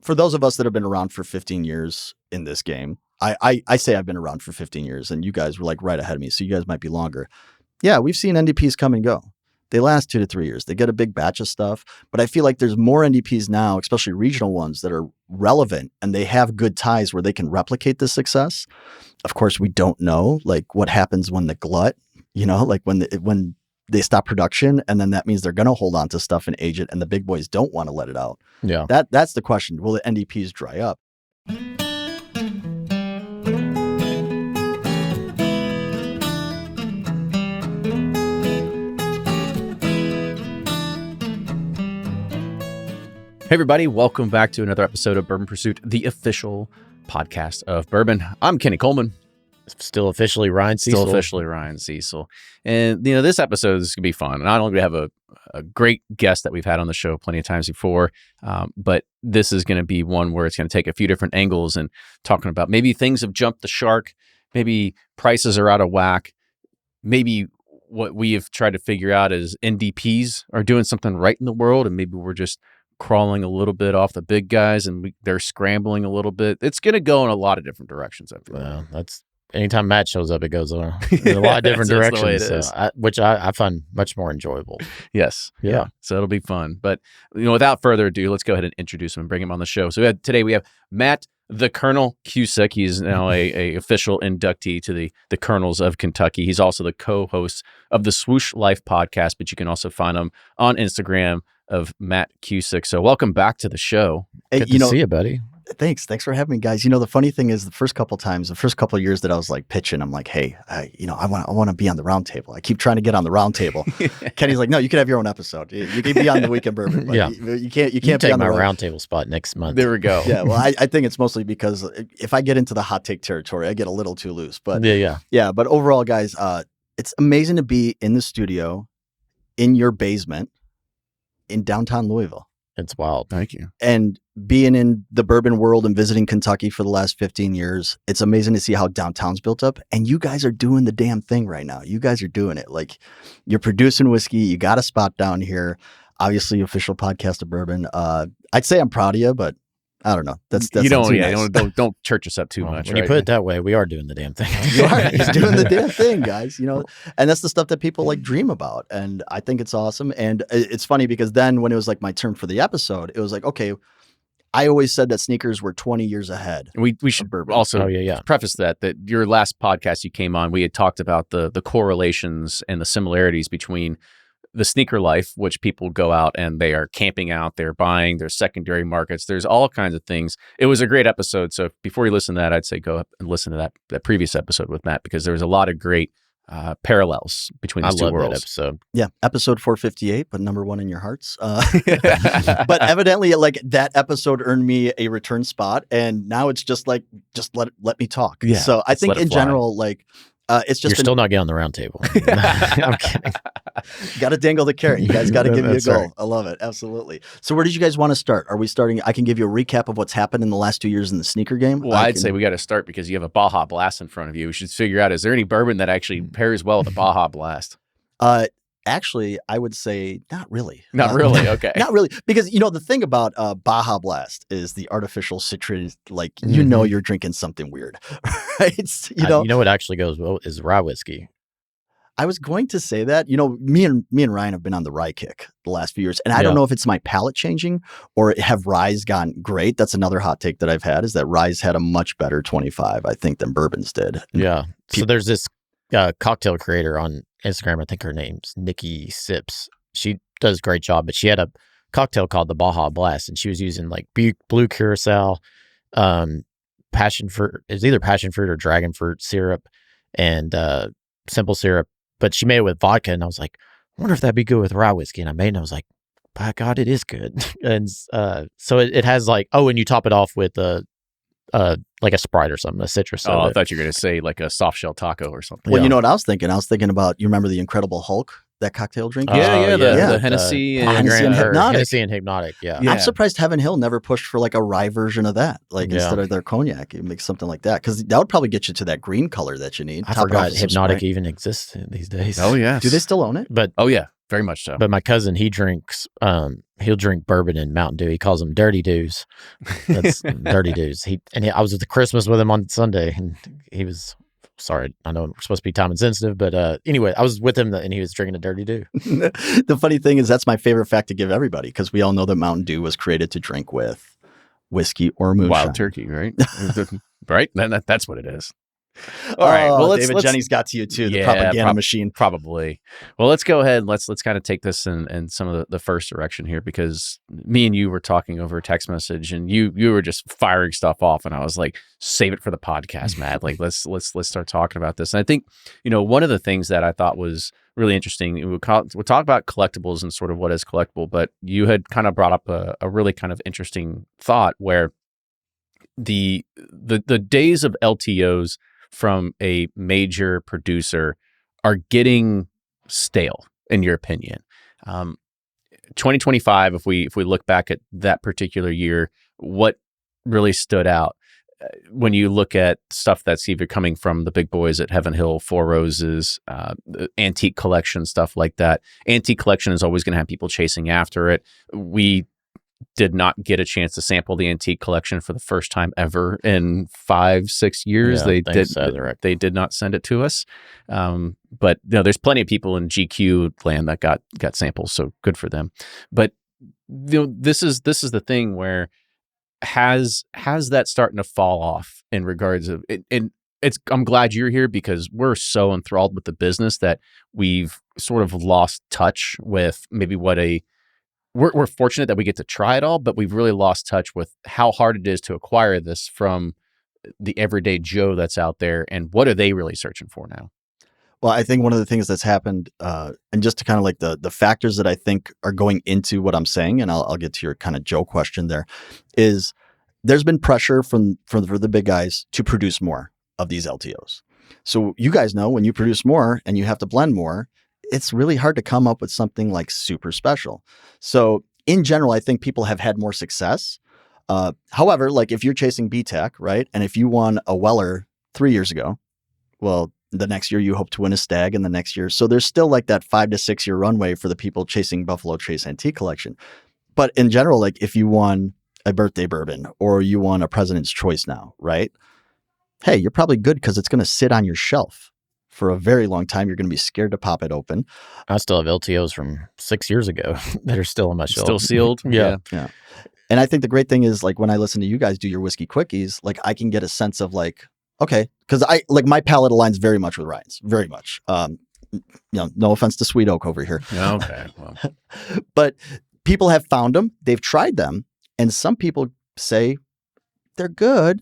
for those of us that have been around for 15 years in this game, I say I've been around for 15 years and you guys were like right ahead of me. So you guys might be longer. Yeah, we've seen NDPs come and go. They last 2 to 3 years. They get a big batch of stuff, but I feel like there's more NDPs now, especially regional ones that are relevant and they have good ties where they can replicate the success. Of course, we don't know like what happens when the glut, like when they stop production and then that means they're going to hold on to stuff and age it and the big boys don't want to let it out. Yeah. That's the question. Will the NDPs dry up? Hey everybody, welcome back to another episode of Bourbon Pursuit, the official podcast of bourbon. I'm Kenny Coleman. Still officially Ryan Cecil. And this episode is going to be fun. Not only do we have a great guest that we've had on the show plenty of times before, but this is going to be one where it's going to take a few different angles and talking about maybe things have jumped the shark, maybe prices are out of whack, maybe what we have tried to figure out is NDPs are doing something right in the world and maybe we're just crawling a little bit off the big guys and they're scrambling a little bit. It's going to go in a lot of different directions, I feel. Well, that's anytime Matt shows up, it goes in a lot of different directions, which I find much more enjoyable. Yes. Yeah. So it'll be fun. But without further ado, let's go ahead and introduce him and bring him on the show. So today we have Matt the Colonel Kusek. He's now a official inductee to the Colonels of Kentucky. He's also the co-host of the Swoosh Life podcast, but you can also find him on Instagram of Matt Kusek. So welcome back to the show. Good to see you, buddy. Thanks for having me, guys. The funny thing is the first couple of years that I was like pitching, I'm like, hey, I want to be on the round table. I keep trying to get on the round table. Kenny's like, no, you can have your own episode. You can be on the Weekend Bourbon, but yeah. you can't take be on my the round table spot next month. There we go. Yeah. Well, I think it's mostly because if I get into the hot take territory, I get a little too loose, but yeah. But overall, guys, it's amazing to be in the studio in your basement in downtown Louisville. It's wild. Thank you. And being in the bourbon world and visiting Kentucky for the last 15 years, it's amazing to see how downtown's built up. And you guys are doing the damn thing right now. You guys are doing it. Like, you're producing whiskey. You got a spot down here. Obviously, official podcast of bourbon. I'd say I'm proud of you, but I don't know. That's you don't. Yeah, nice. don't church us up too much. When you put it that way, we are doing the damn thing. You are. He's doing the damn thing, guys. And that's the stuff that people like dream about. And I think it's awesome. And it's funny because then when it was like my turn for the episode, it was like, okay, I always said that sneakers were 20 years ahead. We should also preface that your last podcast you came on, we had talked about the correlations and the similarities between the sneaker life, which people go out and they are camping out, they're buying, there's secondary markets, there's all kinds of things. It was a great episode. So before you listen to that, I'd say go up and listen to that previous episode with Matt, because there was a lot of great parallels between these two worlds. That episode. Yeah, episode 458, but number one in your hearts. But evidently, like, that episode earned me a return spot, and now it's just like, let me talk. Yeah, so I think in general, like, it's just you're still not getting on the round table. I'm kidding. Got to dangle the carrot. You guys got to give me a goal. Right. I love it. Absolutely. So where did you guys want to start? Are we starting? I can give you a recap of what's happened in the last 2 years in the sneaker game. Well, I'd say we got to start because you have a Baja Blast in front of you. We should figure out, is there any bourbon that actually pairs well with a Baja Blast? Actually, I would say not really. Not really? Okay. Not really. Because, the thing about Baja Blast is the artificial citrus, like, you're drinking something weird, right? What actually goes well is rye whiskey. I was going to say that. Me and Ryan have been on the rye kick the last few years, and I don't know if it's my palate changing or have ryes gone great. That's another hot take that I've had, is that ryes had a much better 25, I think, than bourbons did. Yeah. So there's this cocktail creator on Instagram. I think her name's Nikki Sips. She does a great job, but she had a cocktail called the Baja Blast, and she was using like blue curacao, passion fruit. It's either passion fruit or dragon fruit syrup, and simple syrup. But she made it with vodka, and I was like, I wonder if that'd be good with rye whiskey. And I made it, and I was like, by God, it is good. And so it has like, and you top it off with like a Sprite or something, a citrus soda. I thought you were going to say like a soft shell taco or something. Well, you know what I was thinking? I was thinking about, you remember the Incredible Hulk? that cocktail drink. The Hennessy and Hennessy and Hypnotic. Hennessy and Hypnotic, yeah. I'm surprised Heaven Hill never pushed for like a rye version of that, like instead of their cognac, you make something like that, because that would probably get you to that green color that you need. I forgot Hypnotic even exists these days. Oh yeah, do they still own it? But yeah, very much so. But my cousin, he drinks, he'll drink bourbon and Mountain Dew. He calls them Dirty Dews. That's Dirty Dews. I was at the Christmas with him on Sunday, and he was. Sorry, I know we're supposed to be time insensitive, but anyway, I was with him and he was drinking a Dirty Dew. The funny thing is that's my favorite fact to give everybody, because we all know that Mountain Dew was created to drink with whiskey or moonshine. Wild turkey, right? Right? That's what it is. All right. Well, David Jennings got to you too. The propaganda machine, probably. Well, let's go ahead. Let's kind of take this in some of the first direction here, because me and you were talking over a text message, and you were just firing stuff off, and I was like, save it for the podcast, Matt. Like let's start talking about this. And I think one of the things that I thought was really interesting. We'll talk about collectibles and sort of what is collectible, but you had kind of brought up a really kind of interesting thought where the days of LTOs from a major producer are getting stale, in your opinion. 2025, if we look back at that particular year, what really stood out when you look at stuff that's either coming from the big boys at Heaven Hill, Four Roses, antique collection, stuff like that. Antique collection is always going to have people chasing after it. We did not get a chance to sample the antique collection for the first time ever in 5-6 years. Yeah, they did not send it to us. But there's plenty of people in GQ land that got samples, so good for them. But this is the thing where has that starting to fall off in regards of it, and I'm glad you're here, because we're so enthralled with the business that we've sort of lost touch with maybe what we're fortunate that we get to try it all, but we've really lost touch with how hard it is to acquire this from the everyday Joe that's out there, and what are they really searching for now? Well, I think one of the things that's happened, and just to kind of like the factors that I think are going into what I'm saying, and I'll get to your kind of Joe question there, is there's been pressure for the big guys to produce more of these LTOs. So you guys know when you produce more and you have to blend more, it's really hard to come up with something like super special. So in general, I think people have had more success. However, like if you're chasing BTEC, right? And if you won a Weller 3 years ago, well, the next year you hope to win a Stag, and the next year. So there's still like that 5 to 6 year runway for the people chasing Buffalo Trace Antique Collection. But in general, like if you won a birthday bourbon or you won a President's Choice now, right? Hey, you're probably good because it's going to sit on your shelf for a very long time. You're going to be scared to pop it open. I still have LTOs from 6 years ago that are still on my shelf. Still sealed? Yeah. And I think the great thing is, like, when I listen to you guys do your whiskey quickies, like I can get a sense of like, okay, because I like my palate aligns very much with Ryan's, very much. No offense to Sweet Oak over here. Okay. Well. But people have found them, they've tried them, and some people say they're good,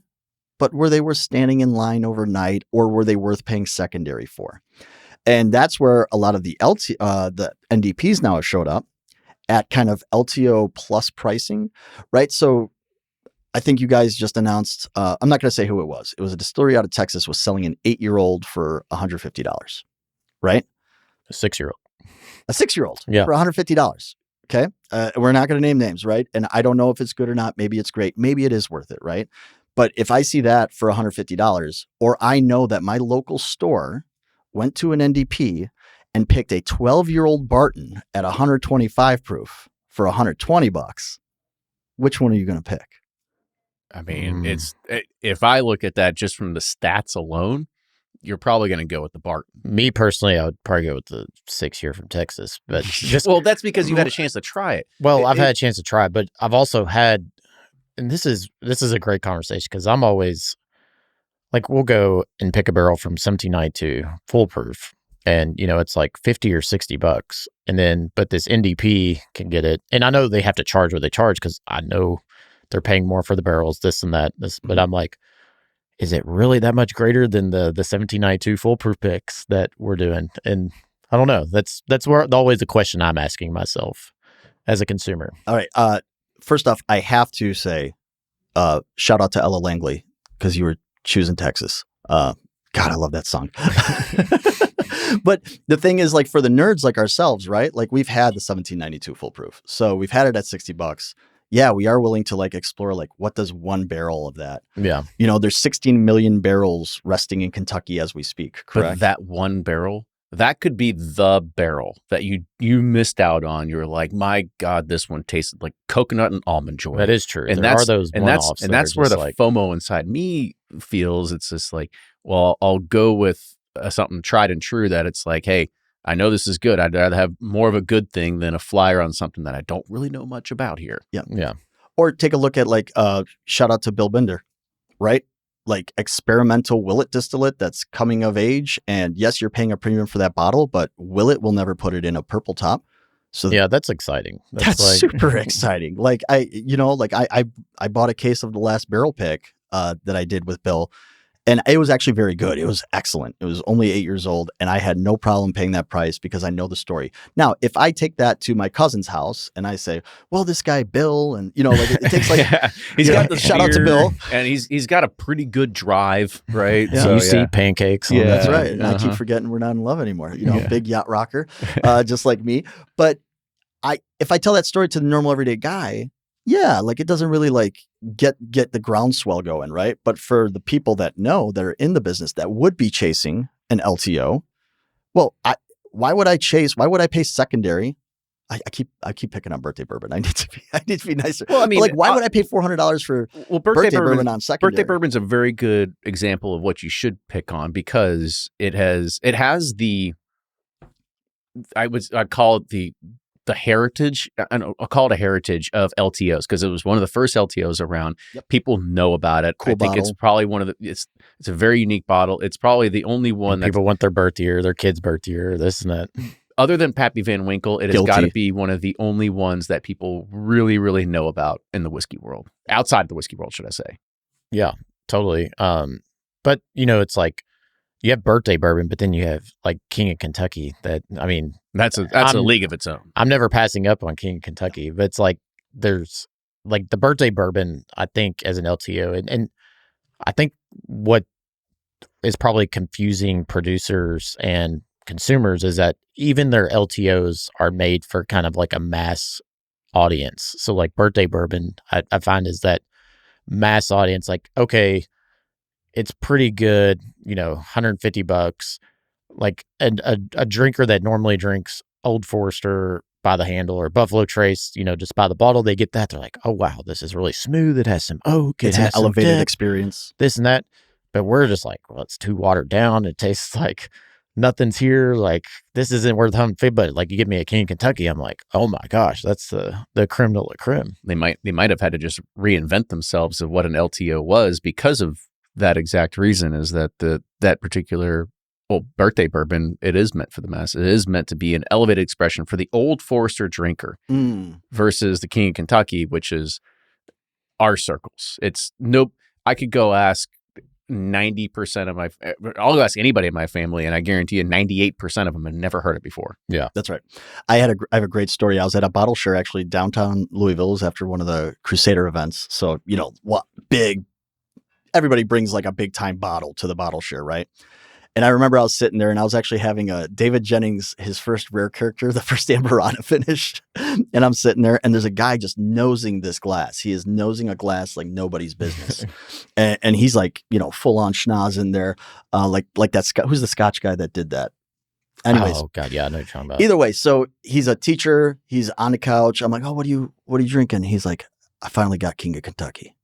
but were they worth standing in line overnight, or were they worth paying secondary for? And that's where a lot of the NDPs now have showed up at kind of LTO plus pricing, right? So I think you guys just announced, I'm not going to say who it was. It was a distillery out of Texas was selling an 8-year-old for $150, right? A 6-year-old. A 6-year-old for $150. Okay. We're not going to name names, right? And I don't know if it's good or not. Maybe it's great. Maybe it is worth it, right? But if I see that for $150, or I know that my local store went to an NDP and picked a 12-year-old Barton at 125 proof for $120, which one are you going to pick? I mean, if I look at that just from the stats alone, you're probably going to go with the Barton. Me personally, I would probably go with the 6-year from Texas, but just well, that's because you've had a chance to try it. Well, I've had a chance to try it, but I've also had, and this is a great conversation, because I'm always like, we'll go and pick a barrel from 1792 full proof, and it's like $50 or $60, and then but this NDP can get it, and I know they have to charge what they charge because I know they're paying more for the barrels, this and that. But I'm like, is it really that much greater than the 1792 foolproof picks that we're doing? And I don't know. That's where always the question I'm asking myself as a consumer. All right. First off, I have to say, shout out to Ella Langley, because you were choosing Texas. God, I love that song. But the thing is, like, for the nerds like ourselves, right? Like, we've had the 1792 full proof. So we've had it at $60. Yeah, we are willing to like explore, like, what does one barrel of that? Yeah. You know, there's 16 million barrels resting in Kentucky as we speak, correct? But that one barrel, that could be the barrel that you missed out on. You're like, my God, this one tasted like coconut and almond joy. That is true. And there are those one-offs. And that's where the FOMO inside me feels. It's just like, well, I'll go with something tried and true that it's like, hey, I know this is good. I'd rather have more of a good thing than a flyer on something that I don't really know much about here. Yeah. Yeah. Or take a look at, like, shout out to Bill Binder, right? Like, experimental Willitt distillate that's coming of age. And yes, you're paying a premium for that bottle, but Willitt will never put it in a purple top. So yeah, that's exciting. That's like super exciting. Like, I bought a case of the last barrel pick that I did with Bill. And it was actually very good. It was excellent. It was only 8 years old, and I had no problem paying that price because I know the story. Now, if I take that to my cousin's house and I say, well, this guy Bill, and, you know, like, it takes like, yeah. He's got the shout out to Bill. And he's got a pretty good drive, right? Yeah. So you see pancakes. Yeah. That's right. And I keep forgetting we're not in love anymore. You know, big yacht rocker, just like me. But if I tell that story to the normal everyday guy, yeah, like, it doesn't really like get the groundswell going, right? But for the people that know, that are in the business, that would be chasing an LTO, well, why would I pay secondary? I keep picking on birthday bourbon. I need to be nicer. Well, I mean, but, like, why would I pay $400 for birthday bourbon on secondary? Birthday bourbon's a very good example of what you should pick on because it has the, I'd call it the heritage. I'll call it a heritage of LTOs because it was one of the first LTOs around. Yep. People know about it. Cool I think bottle. it's probably one of the. It's a very unique bottle. It's probably the only one that People want their birth year, their kid's birth year, this and that. other than Pappy Van Winkle, it has got to be one of the only ones that people really, really know about in the whiskey world, outside of the whiskey world, should I say? Yeah, totally. But you know, it's like you have birthday bourbon, but then you have like King of Kentucky. That, I mean, that's a league of its own. I'm never passing up on King of Kentucky, but it's like there's like the birthday bourbon, I think, as an LTO, and I think what is probably confusing producers and consumers is that even their LTOs are made for kind of like a mass audience. So like birthday bourbon, I find is that mass audience, like, okay, it's pretty good, you know, $150, like a drinker that normally drinks Old Forester by the handle or Buffalo Trace, you know, just by the bottle, they get that. They're like, oh, wow, this is really smooth. It has some oak. It's an elevated experience. This and that. But we're just like, well, it's too watered down. It tastes like nothing's here. Like, this isn't worth $150. But like, you give me a King of Kentucky, I'm like, oh my gosh, that's the creme de la creme. They might have had to just reinvent themselves of what an LTO was because of that exact reason, is that that particular birthday bourbon, it is meant for the mass. It is meant to be an elevated expression for the Old Forester drinker versus the King of Kentucky, which is our circles. It's nope. I could go ask 90% of I'll ask anybody in my family, and I guarantee you 98% of them have never heard it before. Yeah, that's right. I have a great story. I was at a bottle share actually downtown Louisville. It was after one of the Crusader events. So, you know, everybody brings like a big time bottle to the bottle share, right? And I remember I was sitting there and I was actually having a David Jennings, his first rare character, the first Amberana finished. And I'm sitting there and there's a guy just nosing this glass. He is nosing a glass like nobody's business. and he's like, you know, full on schnoz in there. Like that. Who's the Scotch guy that did that? Anyways. Oh God. Yeah. I know what you're talking about. Either way. So he's a teacher. He's on the couch. I'm like, oh, what are you drinking? He's like, I finally got King of Kentucky.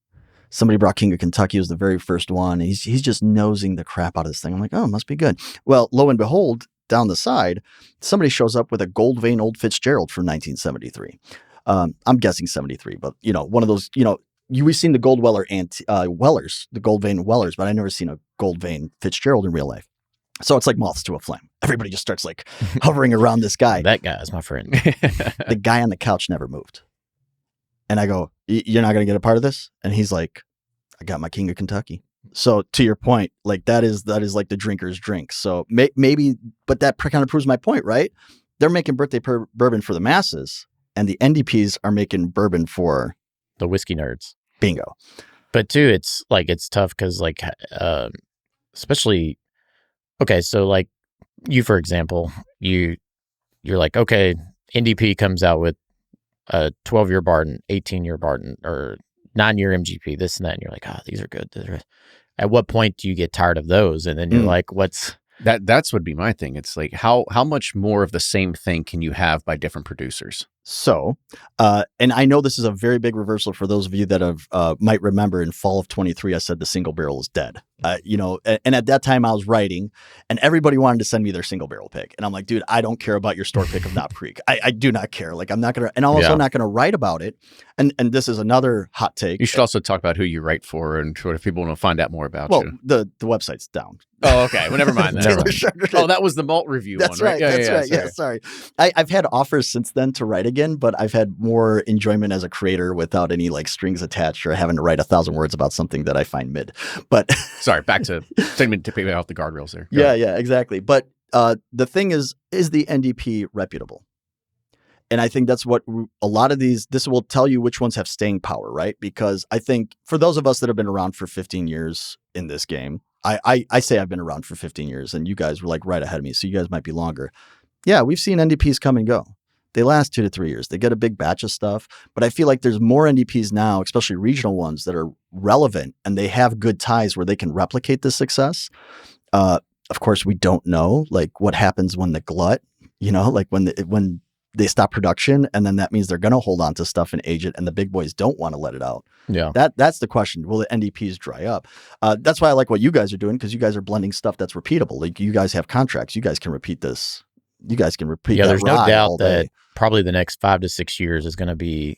Somebody brought King of Kentucky. It was the very first one. He's just nosing the crap out of this thing. I'm like, oh, it must be good. Well, lo and behold, down the side, somebody shows up with a Gold Vein Old Fitzgerald from 1973. I'm guessing 73, but, you know, one of those, you know, we've seen the Gold Weller Wellers, the Gold Vein Wellers, but I never seen a Gold Vein Fitzgerald in real life. So it's like moths to a flame. Everybody just starts like hovering around this guy. That guy is my friend. The guy on the couch never moved. And I go, you're not going to get a part of this? And he's like, I got my King of Kentucky. So to your point, like that is like the drinker's drink. So maybe, but that kind of proves my point, right? They're making birthday bourbon for the masses, and the NDPs are making bourbon for the whiskey nerds. Bingo. But too, it's tough because like, especially okay, so like you, for example, you're like, okay, NDP comes out with a 12-year Barton, 18-year Barton, or 9-year MGP, this and that, and you're like, these are good. At what point do you get tired of those? And then you're like, what's... That's would be my thing. It's like how much more of the same thing can you have by different producers? So, and I know this is a very big reversal for those of you that have might remember in fall of 23, I said the single barrel is dead. And at that time I was writing, and everybody wanted to send me their single barrel pick, and I'm like, dude, I don't care about your store pick of Knob Creek. I do not care. Like, I'm not gonna, and I'm also not gonna write about it. And this is another hot take. You should also talk about who you write for, and what if people want to find out more about you. The website's down. Oh, okay. Well, never mind. Oh, that was the malt review That's one, right? right? That's right. Yeah, sorry. I've had offers since then to write again, but I've had more enjoyment as a creator without any like strings attached or having to write 1,000 words about something that I find mid. But sorry, back to to pay off the guardrails there. Yeah, exactly. But the thing is the NDP reputable? And I think that's what a lot of this will tell you which ones have staying power, right? Because I think for those of us that have been around for 15 years in this game, I say I've been around for 15 years and you guys were like right ahead of me. So you guys might be longer. Yeah, we've seen NDPs come and go. They last 2 to 3 years. They get a big batch of stuff. But I feel like there's more NDPs now, especially regional ones, that are relevant and they have good ties where they can replicate this success. Of course, we don't know like what happens when the glut, like when they stop production, and then that means they're going to hold on to stuff and age it, and the big boys don't want to let it out. Yeah, that's the question. Will the NDPs dry up? That's why I like what you guys are doing, because you guys are blending stuff that's repeatable. Like you guys have contracts. You guys can repeat this. You guys can repeat. Yeah, that there's no rye doubt all that day. probably the next 5 to 6 years is going to be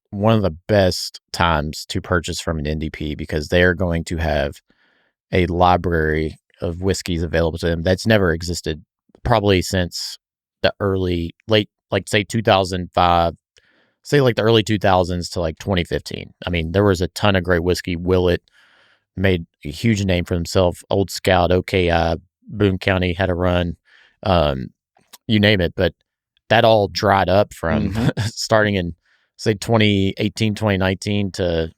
one of the best times to purchase from an NDP, because they are going to have a library of whiskeys available to them that's never existed probably since the late, like say 2005, say like the early 2000s to like 2015. I mean, there was a ton of great whiskey. Willitt made a huge name for himself. Old Scout, OKI, Boone County had a run, you name it. But that all dried up from starting in say 2018, 2019 to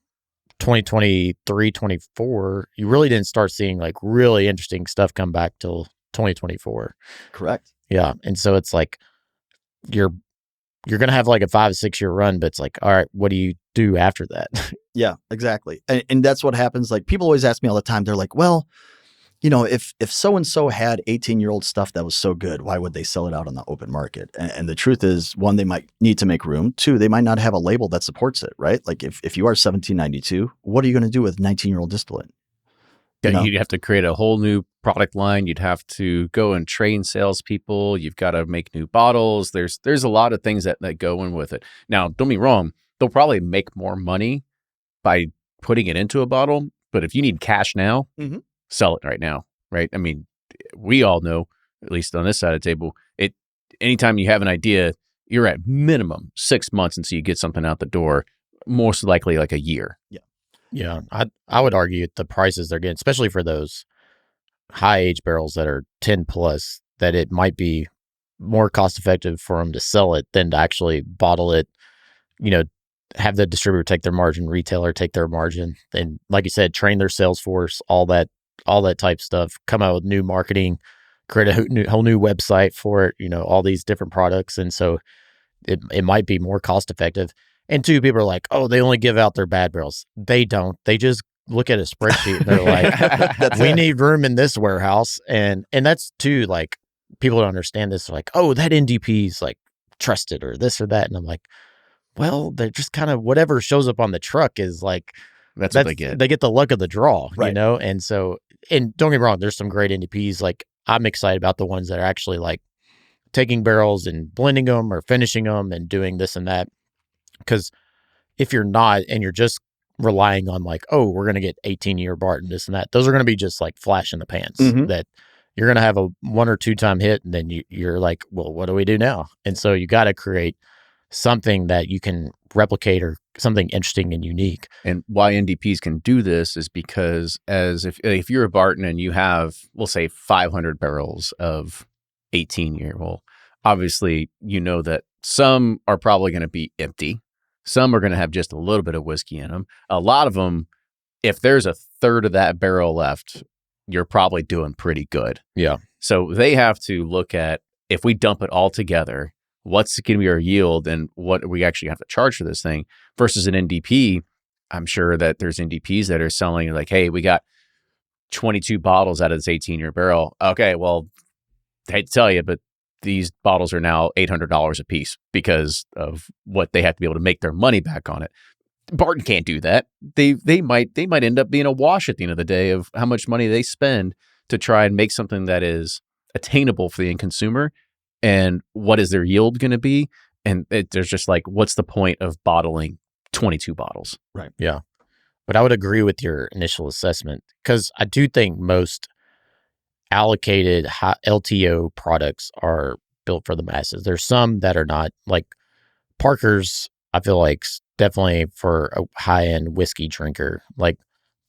2023, 24. You really didn't start seeing like really interesting stuff come back till 2024. Correct. Yeah. And so it's like you're going to have like a 5 to 6 year run, but it's like, all right, what do you do after that? Yeah, exactly. And that's what happens. Like people always ask me all the time, they're like, well, if so-and-so had 18-year-old stuff that was so good, why would they sell it out on the open market? And the truth is, one, they might need to make room. 2, they might not have a label that supports it, right? Like if you are 1792, what are you going to do with 19-year-old distillate? You'd have to create a whole new product line. You'd have to go and train salespeople. You've got to make new bottles. There's a lot of things that go in with it. Now, don't be wrong. They'll probably make more money by putting it into a bottle. But if you need cash now, sell it right now, right? I mean, we all know, at least on this side of the table, anytime you have an idea, you're at minimum 6 months until you get something out the door, most likely like a year. Yeah. Yeah, I would argue at the prices they're getting, especially for those high age barrels that are 10 plus, that it might be more cost effective for them to sell it than to actually bottle it, have the distributor take their margin, retailer take their margin, and like you said, train their sales force, all that type stuff, come out with new marketing, create a whole new website for it, all these different products. And so it might be more cost effective. And 2, people are like, oh, they only give out their bad barrels. They don't. They just look at a spreadsheet and they're like, we need room in this warehouse. And that's 2, like people don't understand this. They're like, oh, that NDP's like trusted or this or that. And I'm like, well, they're just kind of whatever shows up on the truck is like, that's what they get. They get the luck of the draw, right. And so, and don't get me wrong, there's some great NDPs. Like I'm excited about the ones that are actually like taking barrels and blending them or finishing them and doing this and that. Because if you're not, and you're just relying on like, oh, we're going to get 18-year Barton, this and that, those are going to be just like flash in the pants that you're going to have a 1 or 2 time hit. And then you're like, well, what do we do now? And so you got to create something that you can replicate or something interesting and unique. And why NDPs can do this is because if you're a Barton and you have, we'll say 500 barrels of 18-year, well, obviously, that some are probably going to be empty. Some are going to have just a little bit of whiskey in them. A lot of them, if there's a third of that barrel left, you're probably doing pretty good. Yeah. So they have to look at, if we dump it all together, what's going to be our yield and what we actually have to charge for this thing versus an NDP. I'm sure that there's NDPs that are selling like, hey, we got 22 bottles out of this 18-year barrel. Okay, well, I hate to tell you, but these bottles are now $800 a piece because of what they have to be able to make their money back on it. Barton can't do that. They might end up being a wash at the end of the day of how much money they spend to try and make something that is attainable for the end consumer. And what is their yield going to be? And there's just like, what's the point of bottling 22 bottles? Right. Yeah. But I would agree with your initial assessment because I do think most allocated LTO products are built for the masses. There's some that are not, like Parker's, I feel like definitely for a high-end whiskey drinker, like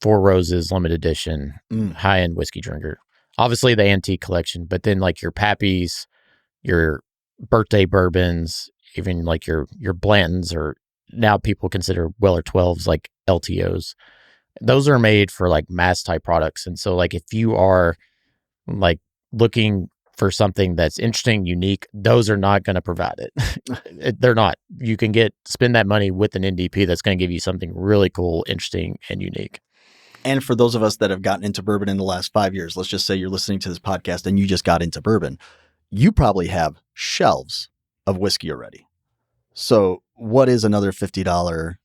Four Roses limited edition, high-end whiskey drinker. Obviously the antique collection, but then like your Pappys, your birthday bourbons, even like your Bllandens, or now people consider Weller 12s like LTOs. Those are made for like mass type products. And so like if you are like looking for something that's interesting, unique, those are not going to provide it. They're not. You can spend that money with an NDP that's going to give you something really cool, interesting, and unique. And for those of us that have gotten into bourbon in the last 5 years, let's just say you're listening to this podcast and you just got into bourbon, you probably have shelves of whiskey already. So what is another $50,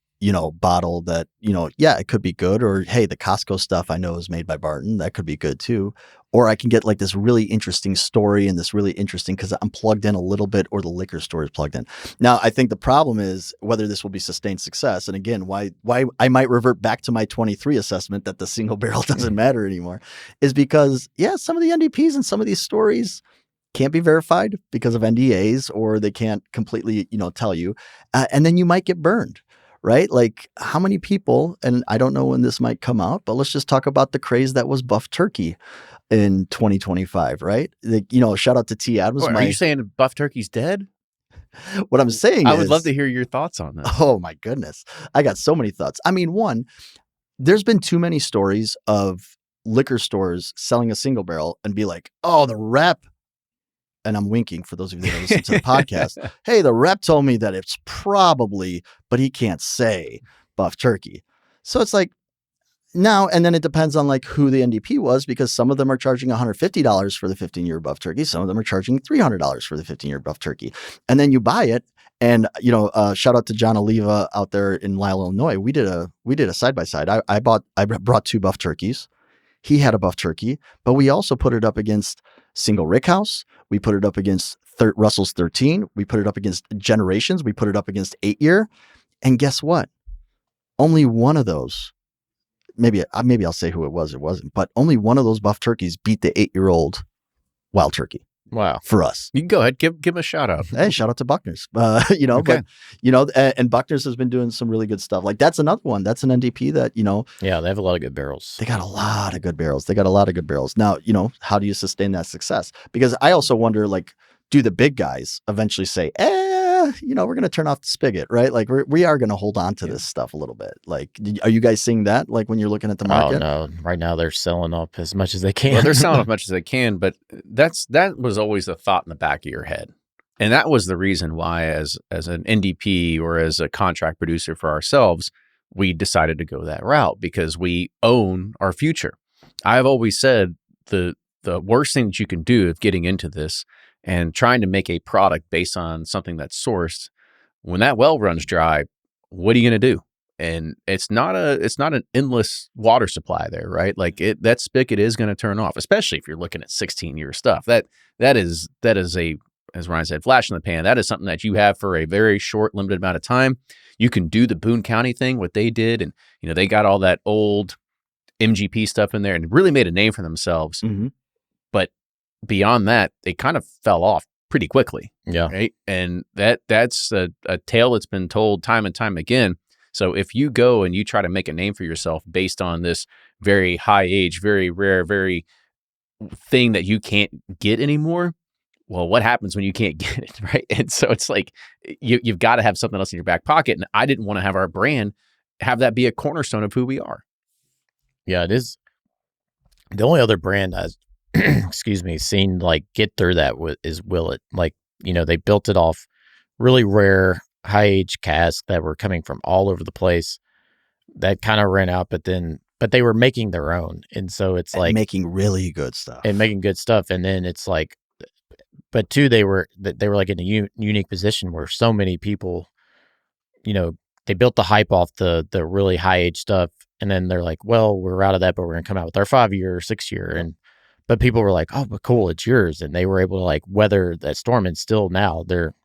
bottle that, yeah, it could be good. Or, hey, the Costco stuff I know is made by Barton. That could be good too. Or I can get like this really interesting story and this really interesting because I'm plugged in a little bit, or the liquor store is plugged in. Now, I think the problem is whether this will be sustained success. And again, why I might revert back to my 23 assessment that the single barrel doesn't matter anymore is because, yeah, some of the NDPs and some of these stories can't be verified because of NDAs, or they can't completely, tell you. And then you might get burned. Right? Like how many people, and I don't know when this might come out, but let's just talk about the craze that was buff turkey in 2025, right? Like, shout out to T. Adams. Are you saying buff turkey's dead? What I'm saying I would love to hear your thoughts on that. Oh my goodness. I got so many thoughts. I mean, one, there's been too many stories of liquor stores selling a single barrel and be like, oh, the rep. And I'm winking for those of you that listen to the podcast. Hey, the rep told me that it's probably, but he can't say buff turkey. So it's like now, and then it depends on like who the NDP was, because some of them are charging $150 for the 15-year buff turkey. Some of them are charging $300 for the 15-year buff turkey. And then you buy it. And, shout out to John Oliva out there in Lisle, Illinois. We did a side-by-side. I brought 2 buff turkeys. He had a buff turkey, but we also put it up against Single Rickhouse. We put it up against Russell's 13. We put it up against Generations. We put it up against 8-year. And guess what? Only one of those, maybe I'll say who it was. It wasn't, but only one of those buff turkeys beat the 8-year-old wild turkey. Wow. For us. You can go ahead. Give him a shout out. Hey, shout out to Buckner's. Okay. But, and Buckner's has been doing some really good stuff. Like that's another one. That's an NDP that, Yeah, they have a lot of good barrels. They got a lot of good barrels. Now, how do you sustain that success? Because I also wonder, like, do the big guys eventually say, we're going to turn off the spigot, right? Like we are going to hold on to this stuff a little bit. Like, are you guys seeing that? Like when you're looking at the market? Oh no, right now they're selling up as much as they can. Well, they're selling as much as they can, but that was always a thought in the back of your head. And that was the reason why as an NDP or as a contract producer for ourselves, we decided to go that route because we own our future. I've always said the worst thing that you can do of getting into this and trying to make a product based on something that's sourced, when that well runs dry, what are you going to do? And it's not an endless water supply there, right? Like that spigot is going to turn off, especially if you're looking at 16-year stuff. That is a, as Ryan said, flash in the pan. That is something that you have for a very short, limited amount of time. You can do the Boone County thing, what they did, and they got all that old MGP stuff in there and really made a name for themselves. Mm-hmm. But beyond that, they kind of fell off pretty quickly. Yeah. Right. And that's a tale that's been told time and time again. So if you go and you try to make a name for yourself based on this very high age, very rare, very thing that you can't get anymore, well, what happens when you can't get it, right? And so it's like you've got to have something else in your back pocket. And I didn't want to have our brand have that be a cornerstone of who we are. Yeah, it is. The only other brand I, excuse me, seen like get through that is Willitt. Like, they built it off really rare, high age casks that were coming from all over the place. That kind of ran out, but they were making their own, and so it's like making really good stuff. And then it's like, but two, they were like in a unique position where so many people, they built the hype off the really high age stuff, and then they're like, well, we're out of that, but we're gonna come out with our 5-year or 6-year, but people were like, oh, but cool, it's yours, and they were able to like weather that storm, and still now they're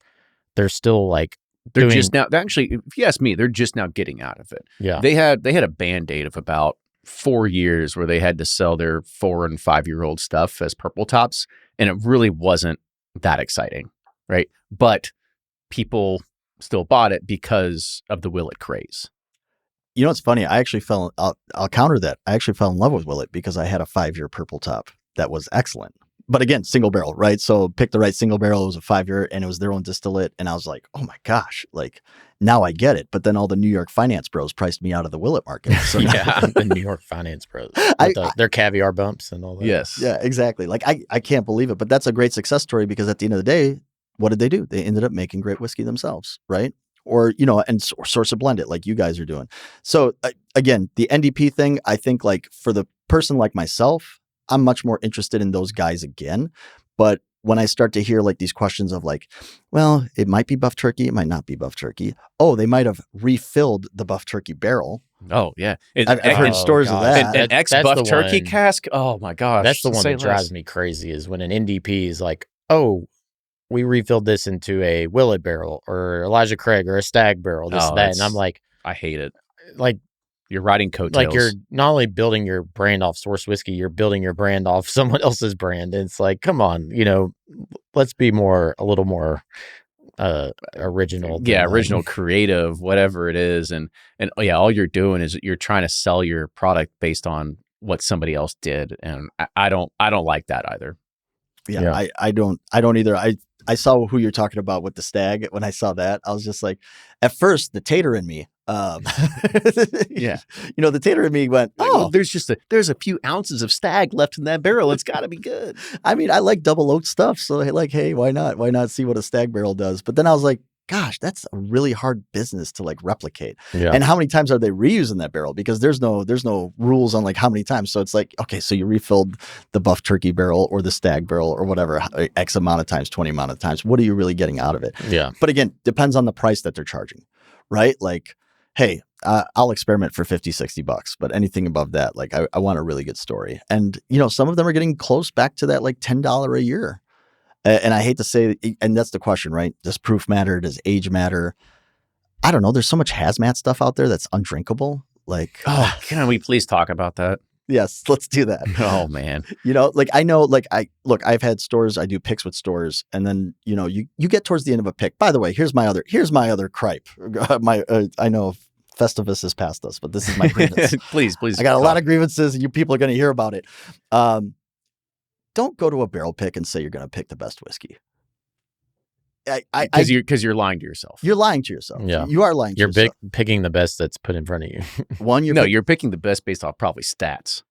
still like. They're just now, actually, if you ask me, they're just now getting out of it. Yeah. They had a Band-Aid of about 4 years where they had to sell their 4 and 5-year-old stuff as purple tops, and it really wasn't that exciting, right? But people still bought it because of the Willitt craze. You know what's funny? I actually I'll counter that. I actually fell in love with Willitt because I had a 5-year purple top that was excellent. But again, single barrel, right? So pick the right single barrel. It was a 5-year and it was their own distillate. And I was like, oh my gosh, like now I get it. But then all the New York finance bros priced me out of the Willitt market. So yeah, the New York finance bros. Their caviar bumps and all that. Yes. Yeah, exactly. Like I can't believe it. But that's a great success story because at the end of the day, what did they do? They ended up making great whiskey themselves, right? Or, and source of blend it like you guys are doing. So again, the NDP thing, I think like for the person like myself, I'm much more interested in those guys again. But when I start to hear like these questions of like, well, it might be buff turkey, it might not be buff turkey. Oh, they might have refilled the buff turkey barrel. Oh, yeah. I've heard stories of that. An ex-buff turkey cask? Oh, my gosh. That's the one that drives me crazy is when an NDP is like, oh, we refilled this into a Willitt barrel or Elijah Craig or a Stag barrel, that. And I'm like, I hate it. Like, you're riding coattails. Like you're not only building your brand off source whiskey, you're building your brand off someone else's brand. And it's like, come on, let's be a little more original. Yeah, original, creative, whatever it is. And yeah, all you're doing is you're trying to sell your product based on what somebody else did. And I don't like that either. Yeah. I don't either. I saw who you're talking about with the Stag. When I saw that, I was just like, at first, the tater in me. Yeah, the tater in me went, well, there's a few ounces of Stag left in that barrel. It's got to be good. I mean, I like double oak stuff, so like, hey, why not? Why not see what a Stag barrel does? But then I was like, gosh, that's a really hard business to like replicate. Yeah. And how many times are they reusing that barrel? Because there's no rules on like how many times. So it's like, okay, so you refilled the buff turkey barrel or the Stag barrel or whatever, X amount of times, 20 amount of times. What are you really getting out of it? Yeah. But again, depends on the price that they're charging, right? Like, hey, I'll experiment for $50-$60, but anything above that, like I want a really good story. And, some of them are getting close back to that like $10 a year. And I hate to say, and that's the question, right? Does proof matter? Does age matter? I don't know. There's so much hazmat stuff out there that's undrinkable. Like, can we please talk about that? Yes, let's do that. Oh man. Like I know, like I've had stores, I do picks with stores, and then, you get towards the end of a pick. By the way, here's my other gripe. I know Festivus has passed us, but this is my grievance. Please. I got a lot of grievances and you people are going to hear about it. Don't go to a barrel pick and say you're going to pick the best whiskey. Because you're lying to yourself. You're lying to yourself. Yeah. You are lying to yourself. You're picking the best that's put in front of you. You're picking the best based off probably stats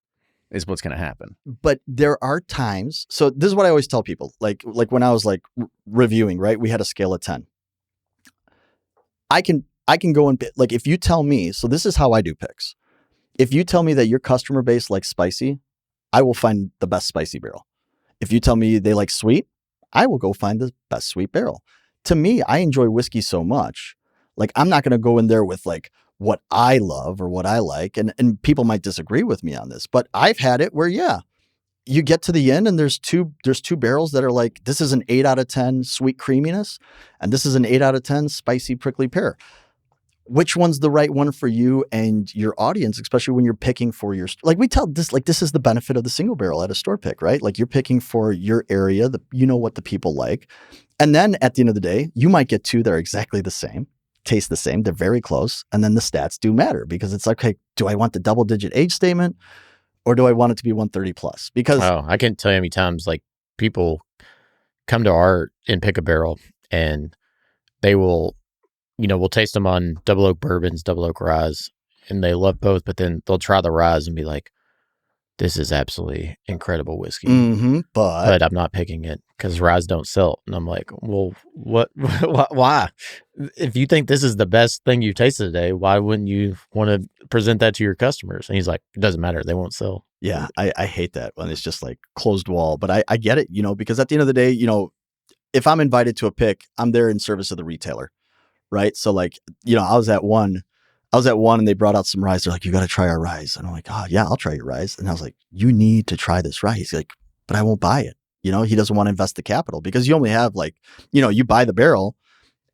is what's going to happen. But there are times. So this is what I always tell people. Like when I was like reviewing, right? We had a scale of 10. I can go and like, if you tell me, so this is how I do picks. If you tell me that your customer base likes spicy, I will find the best spicy barrel. If you tell me they like sweet, I will go find the best sweet barrel. To me, I enjoy whiskey so much. Like, I'm not going to go in there with like what I love or what I like. And people might disagree with me on this, but I've had it where, you get to the end and there's two barrels that are like, this is an 8 out of 10 sweet creaminess. And this is an 8 out of 10 spicy prickly pear. Which one's the right one for you and your audience, especially when you're picking for your, like we tell this, like this is the benefit of the single barrel at a store pick, right? Like you're picking for your area, what the people like. And then at the end of the day, you might get two that are exactly the same, taste the same, they're very close. And then the stats do matter because it's like, hey, do I want the double digit age statement or do I want it to be 130 plus? Because I can't tell you how many times like people come to our and pick a barrel and they will, we'll taste them on double oak bourbons, double oak rye, and they love both, but then they'll try the rye and be like, this is absolutely incredible whiskey, but I'm not picking it because ryes don't sell. And I'm like, well, what? Why? If you think this is the best thing you tasted today, why wouldn't you want to present that to your customers? And he's like, it doesn't matter. They won't sell. Yeah, I hate that when it's just like closed wall. But I get it, because at the end of the day, if I'm invited to a pick, I'm there in service of the retailer, right? So like, I was at one and they brought out some ryes. They're like, you got to try our ryes. And I'm like, oh yeah, I'll try your ryes. And I was like, you need to try this rye. He's like, but I won't buy it. He doesn't want to invest the capital because you only have like, you buy the barrel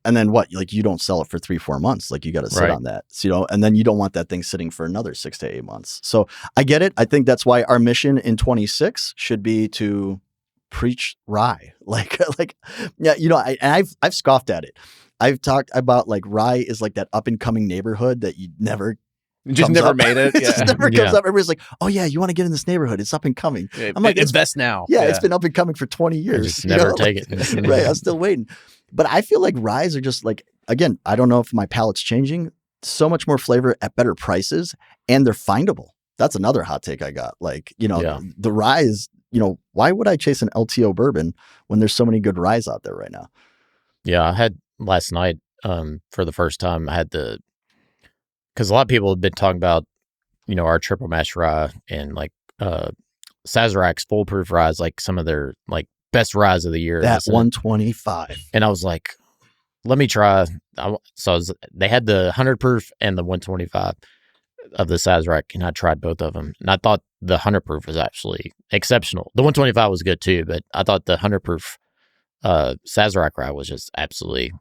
and then what? Like you don't sell it for 3-4 months. Like you got to sit on that, and then you don't want that thing sitting for another 6 to 8 months. So I get it. I think that's why our mission in 26 should be to preach rye. I've scoffed at it. I've talked about like rye is like that up and coming neighborhood that you never just never made it. It just never comes up. Everybody's like, oh yeah, you want to get in this neighborhood. It's up and coming. I'm like, invest now. Yeah, it's been up and coming for 20 years. Just never take it. Right. I'm still waiting. But I feel like ryes are just like, again, I don't know if my palate's changing. So much more flavor at better prices and they're findable. That's another hot take I got. Like, the rye is, why would I chase an LTO bourbon when there's so many good ryes out there right now? Yeah, I had last night for the first time, I had because a lot of people have been talking about, our triple mash rye and like Sazerac's foolproof ryes, like some of their like best ryes of the year. That 125. And I was like, let me try. They had the 100 proof and the 125 of the Sazerac, and I tried both of them. And I thought the 100 proof was actually exceptional. The 125 was good too, but I thought the 100 proof Sazerac rye was just absolutely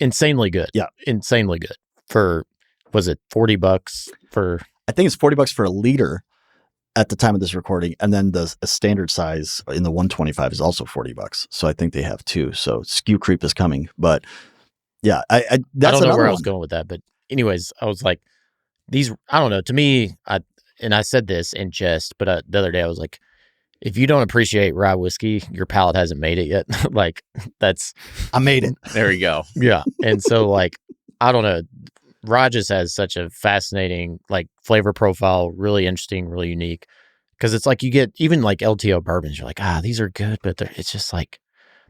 insanely good. Yeah. Insanely good. For, was it $40 for? I think it's $40 for a liter at the time of this recording. And then a standard size in the 125 is also $40. So I think they have two. So SKU creep is coming. But yeah, that's I don't know where I was one. going with that. But anyways, I was like, I don't know. To me, I said this in jest, but the other day I was like, if you don't appreciate rye whiskey, your palate hasn't made it yet. Like I made it. There you go. Yeah. And so like, I don't know. Rye just has such a fascinating like flavor profile, really interesting, really unique. Because it's like you get even like LTO bourbons, you're like, these are good, but it's just like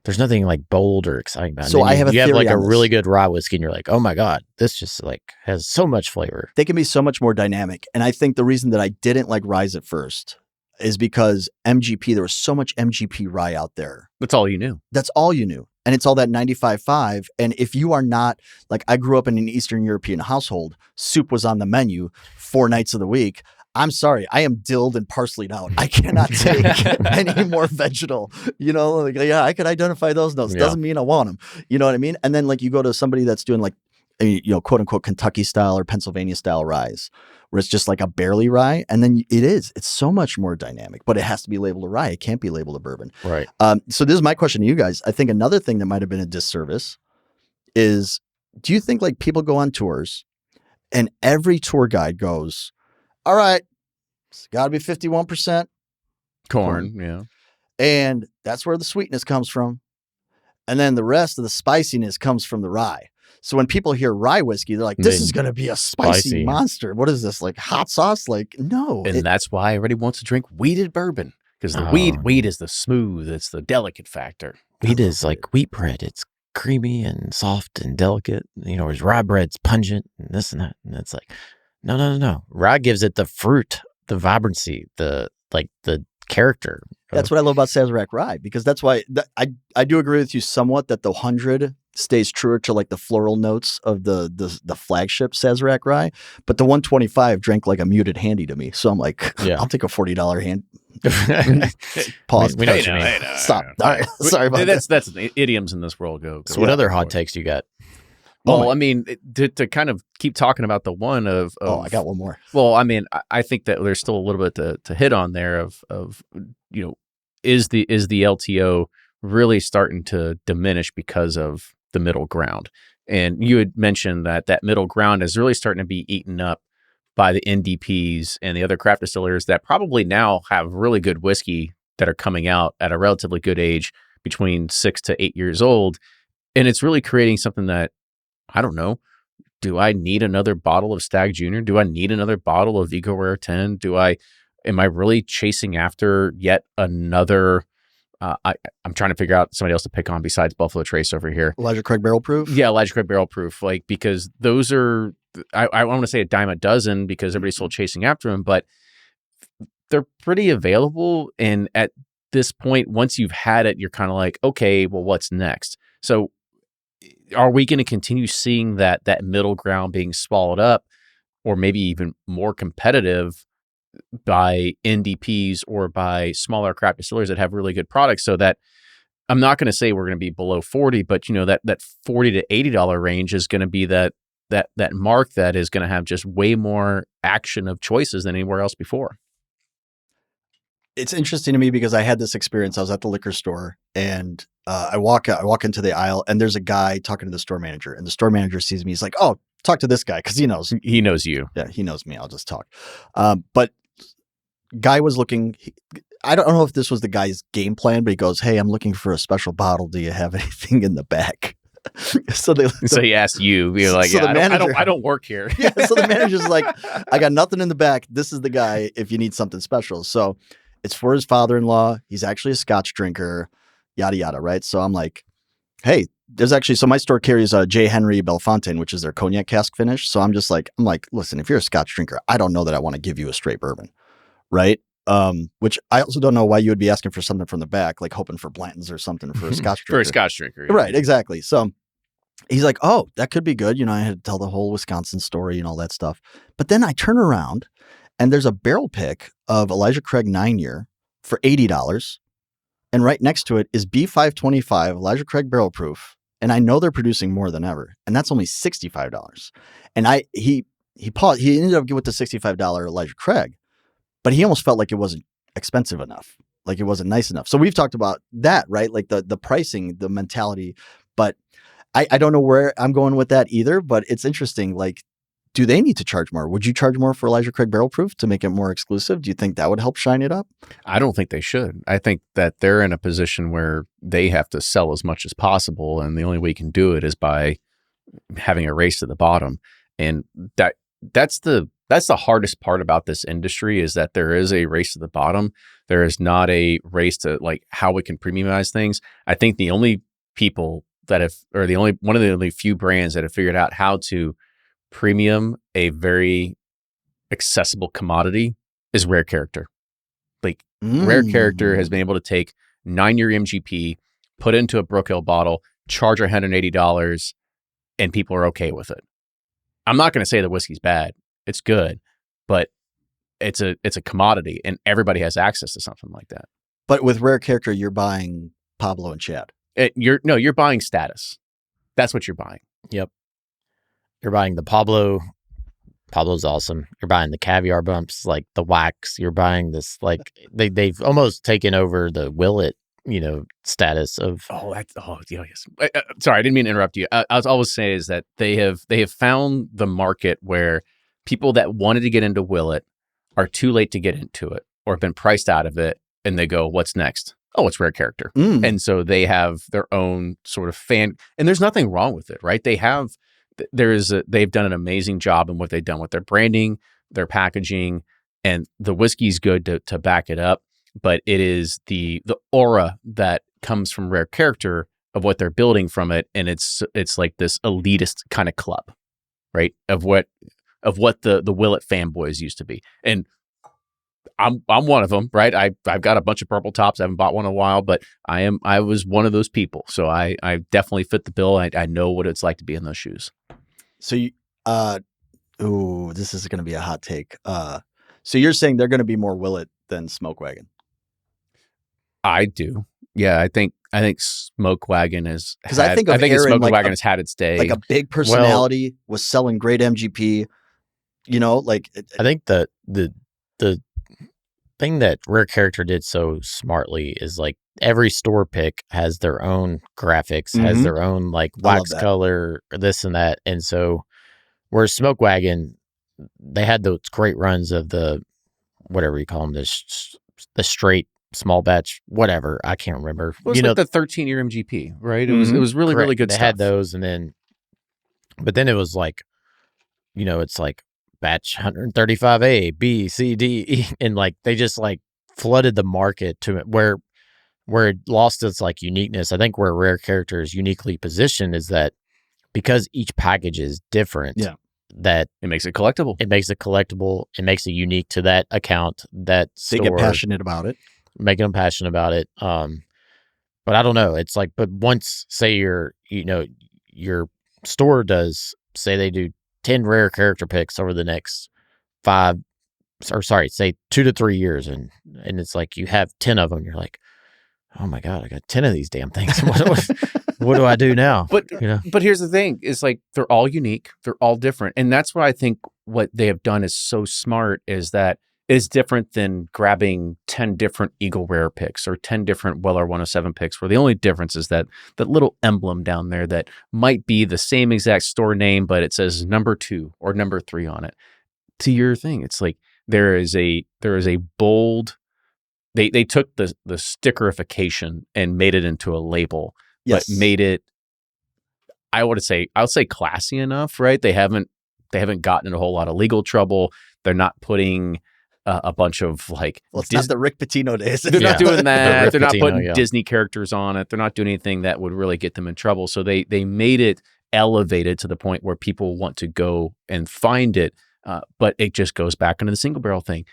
there's nothing like bold or exciting about it. So I have you have like a this. really good rye whiskey, and you're like, oh my god, this just like has so much flavor. They can be so much more dynamic, and I think the reason that I didn't like ryes at first is because MGP. There was so much MGP rye out there. That's all you knew. That's all you knew. And it's all that 95.5. And if you are not, like I grew up in an Eastern European household, soup was on the menu 4 nights of the week. I'm sorry, I am dilled and parsleyed out. I cannot take any more vegetal. I could identify those notes. Yeah. Doesn't mean I want them. You know what I mean? And then like you go to somebody that's doing like, quote unquote Kentucky style or Pennsylvania style ryes, where it's just like a barley rye. And then it's so much more dynamic, but it has to be labeled a rye. It can't be labeled a bourbon. Right. So this is my question to you guys. I think another thing that might have been a disservice is, do you think like people go on tours and every tour guide goes, all right, it's got to be 51% Corn. Yeah. and that's where the sweetness comes from. And then the rest of the spiciness comes from the rye. So when people hear rye whiskey, they're like, this is going to be a spicy monster. What is this? Like hot sauce? Like, no. And that's why everybody wants to drink wheated bourbon, because the wheat is the smooth. It's the delicate factor. Wheat is like wheat bread. It's creamy and soft and delicate. Whereas rye bread's pungent and this and that. And it's like, no. Rye gives it the fruit, the vibrancy, the character. That's what I love about Sazerac rye, because that's why I do agree with you somewhat that the 100 stays truer to like the floral notes of the flagship Sazerac rye, but the 125 drank like a muted handy to me. So I'm like, I'll take a $40 hand. Pause. We know what you mean. Stop. All right. Sorry about that. That's idioms in this world. Go. So what other hot takes you got? Well, I mean, to kind of keep talking about the one of I got one more. Well, I mean, I think that there's still a little bit to hit on there of is the LTO really starting to diminish because of the middle ground? And you had mentioned that middle ground is really starting to be eaten up by the NDPs and the other craft distillers that probably now have really good whiskey that are coming out at a relatively good age, between 6 to 8 years old. And it's really creating something that, I don't know, do I need another bottle of Stag Junior? Do I need another bottle of Vigo Rare 10? am I really chasing after yet another? I'm trying to figure out somebody else to pick on besides Buffalo Trace over here. Elijah Craig Barrel Proof? Yeah, Elijah Craig Barrel Proof. Like, because those are, I want to say a dime a dozen because everybody's still chasing after them, but they're pretty available. And at this point, once you've had it, you're kind of like, okay, well, what's next? So are we going to continue seeing that middle ground being swallowed up, or maybe even more competitive by NDPs or by smaller craft distillers that have really good products? So that I'm not going to say we're going to be below 40, but that $40 to $80 range is going to be that mark that is going to have just way more action of choices than anywhere else before. It's interesting to me because I had this experience. I was at the liquor store and I walk into the aisle and there's a guy talking to the store manager, and the store manager sees me. He's like, "Oh, talk to this guy," because he knows you. Yeah, he knows me. I'll just talk. But guy was looking. I don't know if this was the guy's game plan, but he goes, "Hey, I'm looking for a special bottle. Do you have anything in the back?" So he asked you. You're like, so yeah, manager, I don't work here. Yeah. So the manager's like, "I got nothing in the back. This is the guy if you need something special." So it's for his father-in-law. He's actually a Scotch drinker, yada, yada, right? So I'm like, hey, there's actually, so my store carries a J. Henry Bellefontaine, which is their cognac cask finish. So I'm like, listen, if you're a Scotch drinker, I don't know that I want to give you a straight bourbon, right? Which I also don't know why you would be asking for something from the back, like hoping for Bllandens or something for a Scotch drinker. For a Scotch drinker. Yeah. Right, exactly. So he's like, oh, that could be good. I had to tell the whole Wisconsin story and all that stuff. But then I turn around and there's a barrel pick of Elijah Craig 9-year for $80. And right next to it is B525 Elijah Craig Barrel Proof. And I know they're producing more than ever. And that's only $65. And he paused. He ended up with the $65 Elijah Craig, but he almost felt like it wasn't expensive enough. Like it wasn't nice enough. So we've talked about that, right? Like the pricing, the mentality, but I don't know where I'm going with that either, but it's interesting. Like, do they need to charge more? Would you charge more for Elijah Craig Barrel Proof to make it more exclusive? Do you think that would help shine it up? I don't think they should. I think that they're in a position where they have to sell as much as possible, and the only way you can do it is by having a race to the bottom. And that's the hardest part about this industry, is that there is a race to the bottom. There is not a race to like how we can premiumize things. I think the only people that have, or one of the only few brands that have figured out how to premium a very accessible commodity is Rare Character. Like Rare Character has been able to take 9-year MGP, put it into a Brook Hill bottle, charge $180, and people are okay with it. I'm not going to say the whiskey's bad. It's good, but it's a commodity, and everybody has access to something like that. But with Rare Character, you're buying Pablo and Chad. You're buying status. That's what you're buying. Yep. You're buying the Pablo. Pablo's awesome. You're buying the caviar bumps, like the wax. You're buying this, like they've almost taken over the Willitt, status of. Yes. Sorry, I didn't mean to interrupt you. I was always saying is that they have found the market where people that wanted to get into Willitt are too late to get into it, or have been priced out of it, and they go, "What's next?" Oh, it's Rare Character, and so they have their own sort of fan, and there's nothing wrong with it, right? They've done an amazing job in what they've done with their branding, their packaging, and the whiskey's good to back it up. But it is the aura that comes from Rare Character of what they're building from it, and it's like this elitist kind of club, right? Of what the Willitt fanboys used to be, and I'm one of them, right? I've got a bunch of purple tops. I haven't bought one in a while, but I was one of those people. So I definitely fit the bill. I know what it's like to be in those shoes. So this is going to be a hot take. So you're saying they're going to be more Willitt than Smoke Wagon? I do. Yeah, I think Smoke Wagon is, because I think Smoke Wagon has had its day. Like a big personality, was selling great MGP. I think the thing that Rare Character did so smartly is like every store pick has their own graphics, has their own like wax color, this and that. And so where Smoke Wagon, they had those great runs of the, whatever you call them, the straight small batch, whatever. I can't remember. It was the 13-year MGP, right? It was really, really good they stuff. They had those, but then it was like, it's like batch 135A, B, C, D, E, and like they just like flooded the market to where it lost its like uniqueness. I think where rare character is uniquely positioned is that because each package is different, that it makes it collectible. It makes it collectible. It makes it unique to that account, that store. They get passionate about it. Making them passionate about it. But I don't know. It's like, but once say your store does, say they do 10 rare character picks over the next 2 to 3 years. And it's like, you have 10 of them. You're like, oh my God, I got 10 of these damn things. What do I do now? But here's the thing: is like they're all unique, they're all different, and that's what I think. What they have done is so smart. Is that it's different than grabbing 10 different Eagle Rare picks or 10 different Weller 107 picks. Where the only difference is that little emblem down there that might be the same exact store name, but it says number 2 or number 3 on it. To your thing, it's like there is a bold. They took the stickerification and made it into a label, but made it, I would say classy enough, right? They haven't gotten in a whole lot of legal trouble. They're not putting a bunch of like, well, it's not the Rick Pitino days. They're not doing that. They're not putting Disney characters on it. They're not doing anything that would really get them in trouble. So they made it elevated to the point where people want to go and find it. But it just goes back into the single barrel thing.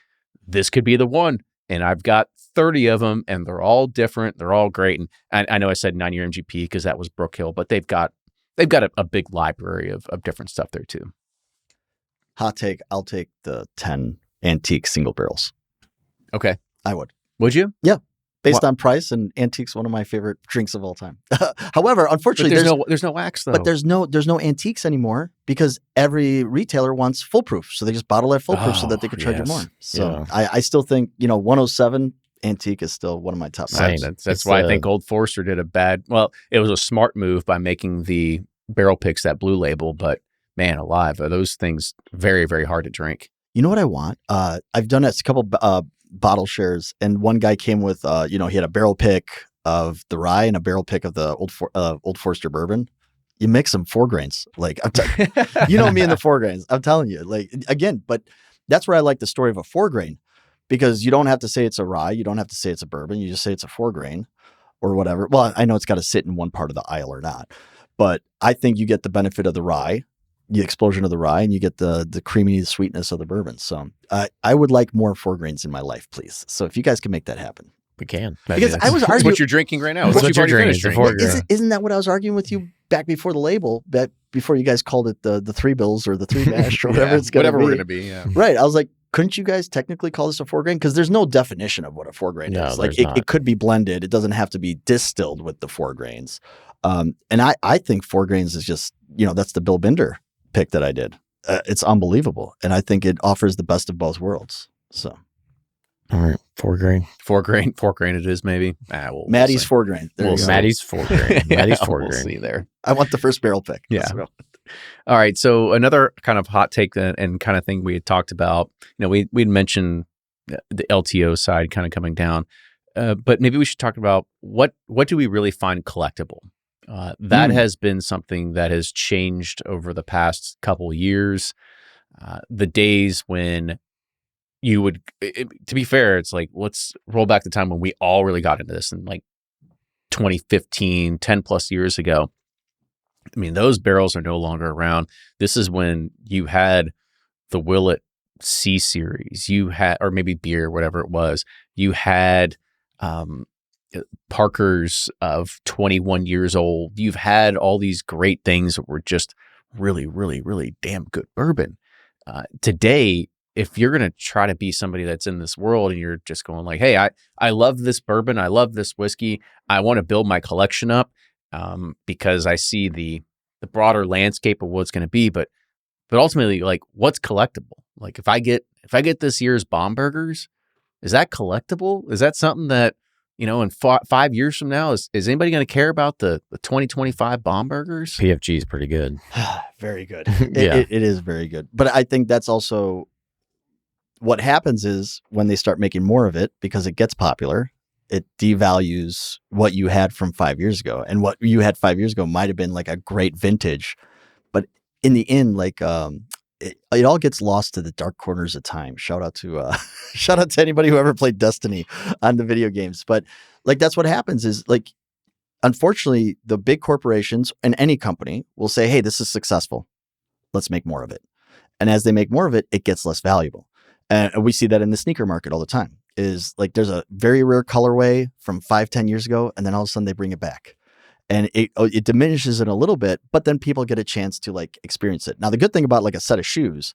This could be the one. And I've got 30 of them, and they're all different. They're all great. And I know I said 9-year MGP because that was Brook Hill, but they've got a big library of different stuff there too. Hot take: I'll take the 10 antique single barrels. Okay, I would. Would you? Yeah, based on price, and antique's one of my favorite drinks of all time. However, unfortunately, there's no wax though. But there's no antiques anymore because every retailer wants foolproof, so they just bottle at foolproof so that they could charge you more. So I still think 107 antique is still one of my top. That's why I think Old Forester did a bad. Well, it was a smart move by making the barrel picks that blue label, but man alive, are those things very, very hard to drink. You know what I want? I've done a couple bottle shares, and one guy came with he had a barrel pick of the rye and a barrel pick of the Old Forester bourbon. You mix them 4 grains. Like you know me and the 4 grains. I'm telling you, like again, but that's where I like the story of a 4 grain, because you don't have to say it's a rye, you don't have to say it's a bourbon, you just say it's a 4 grain or whatever. Well, I know it's got to sit in one part of the aisle or not, but I think you get the benefit of the rye, the explosion of the rye, and you get the creamy sweetness of the bourbon. So I would like more 4 grains in my life, please. So if you guys can make that happen. We can. Because I was arguing. That's what you're drinking right now. That's what you're drinking. Isn't that what I was arguing with you back before the label, before you guys called it the 3 bills or the 3 mash or whatever it's going to be? Whatever we're going to be, yeah. Right. I was like, couldn't you guys technically call this a 4 grain? Because there's no definition of what a 4 grain is. Like it could be blended. It doesn't have to be distilled with the 4 grains. And I think 4 grains is just, that's the Bill Binder pick that I did. It's unbelievable. And I think it offers the best of both worlds. So. All right. 4 grain. 4 grain it is maybe. Maddie's 4 grain. Maddie's 4 grain. Maddie's 4 grain. We'll see there. I want the first barrel pick. Yeah. All right. So another kind of hot take and kind of thing we had talked about, we'd mentioned the LTO side kind of coming down, but maybe we should talk about what do we really find collectible? That has been something that has changed over the past couple years. The days when you would, to be fair, it's like, let's roll back the time when we all really got into this in like 2015, 10 plus years ago. I mean, those barrels are no longer around. This is when you had the Willitt C series, you had, or maybe beer, whatever it was, you had Parkers of 21 years old. You've had all these great things that were just really, really, really damn good bourbon. Today, if you're going to try to be somebody that's in this world and you're just going like, hey, I love this bourbon, I love this whiskey, I want to build my collection up because I see the broader landscape of what's going to be, but ultimately, like, what's collectible? Like, if I get this year's Bombergers, is that collectible? Is that something that, in 5 years from now, is anybody going to care about the 2025 Bombergers? PFG is pretty good. Very good. Yeah. It is very good. But I think that's also what happens is when they start making more of it, because it gets popular, it devalues what you had from 5 years ago. And what you had 5 years ago might have been like a great vintage. But in the end, like it all gets lost to the dark corners of time. Shout out to shout out to anybody who ever played Destiny on the video games. But like that's what happens is like, unfortunately, the big corporations and any company will say, "Hey, this is successful. Let's make more of it." And as they make more of it, it gets less valuable. And we see that in the sneaker market all the time. Is like there's a very rare colorway from 5-10 years ago, and then all of a sudden they bring it back. And it diminishes it a little bit, but then people get a chance to like experience it. Now, the good thing about like a set of shoes,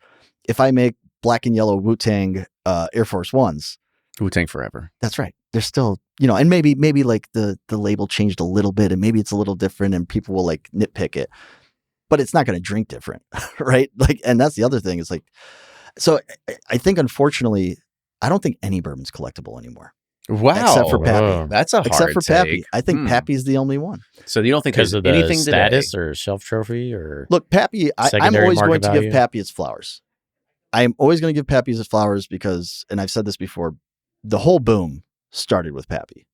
if I make black and yellow Wu-Tang Air Force Ones, Wu-Tang forever. that's right. They're still, and maybe like the label changed a little bit and maybe it's a little different and people will like nitpick it, but it's not going to drink different, right? Like, and that's the other thing is like, so I think unfortunately, I don't think any bourbon's collectible anymore. Wow. Except for Pappy. That's a hard Except for Pappy. take. I think Pappy's the only one. So you don't think Because there's of the anything status today? or shelf trophy or Look, Pappy, I'm secondary always going market to value? give Pappy its flowers. I am always going to give Pappy its flowers because, and I've said this before, the whole boom started with Pappy.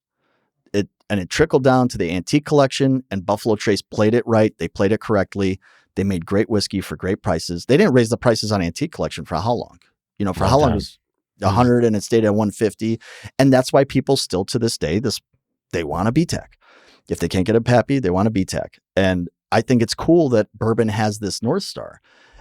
It trickled down to the antique collection, and Buffalo Trace played it right. They played it correctly. They made great whiskey for great prices. They didn't raise the prices on antique collection for how long? For how long? It was 100 and it stayed at 150. And that's why people still to this day, they want a BTAC. If they can't get a Pappy, they want a BTAC. And I think it's cool that bourbon has this North Star.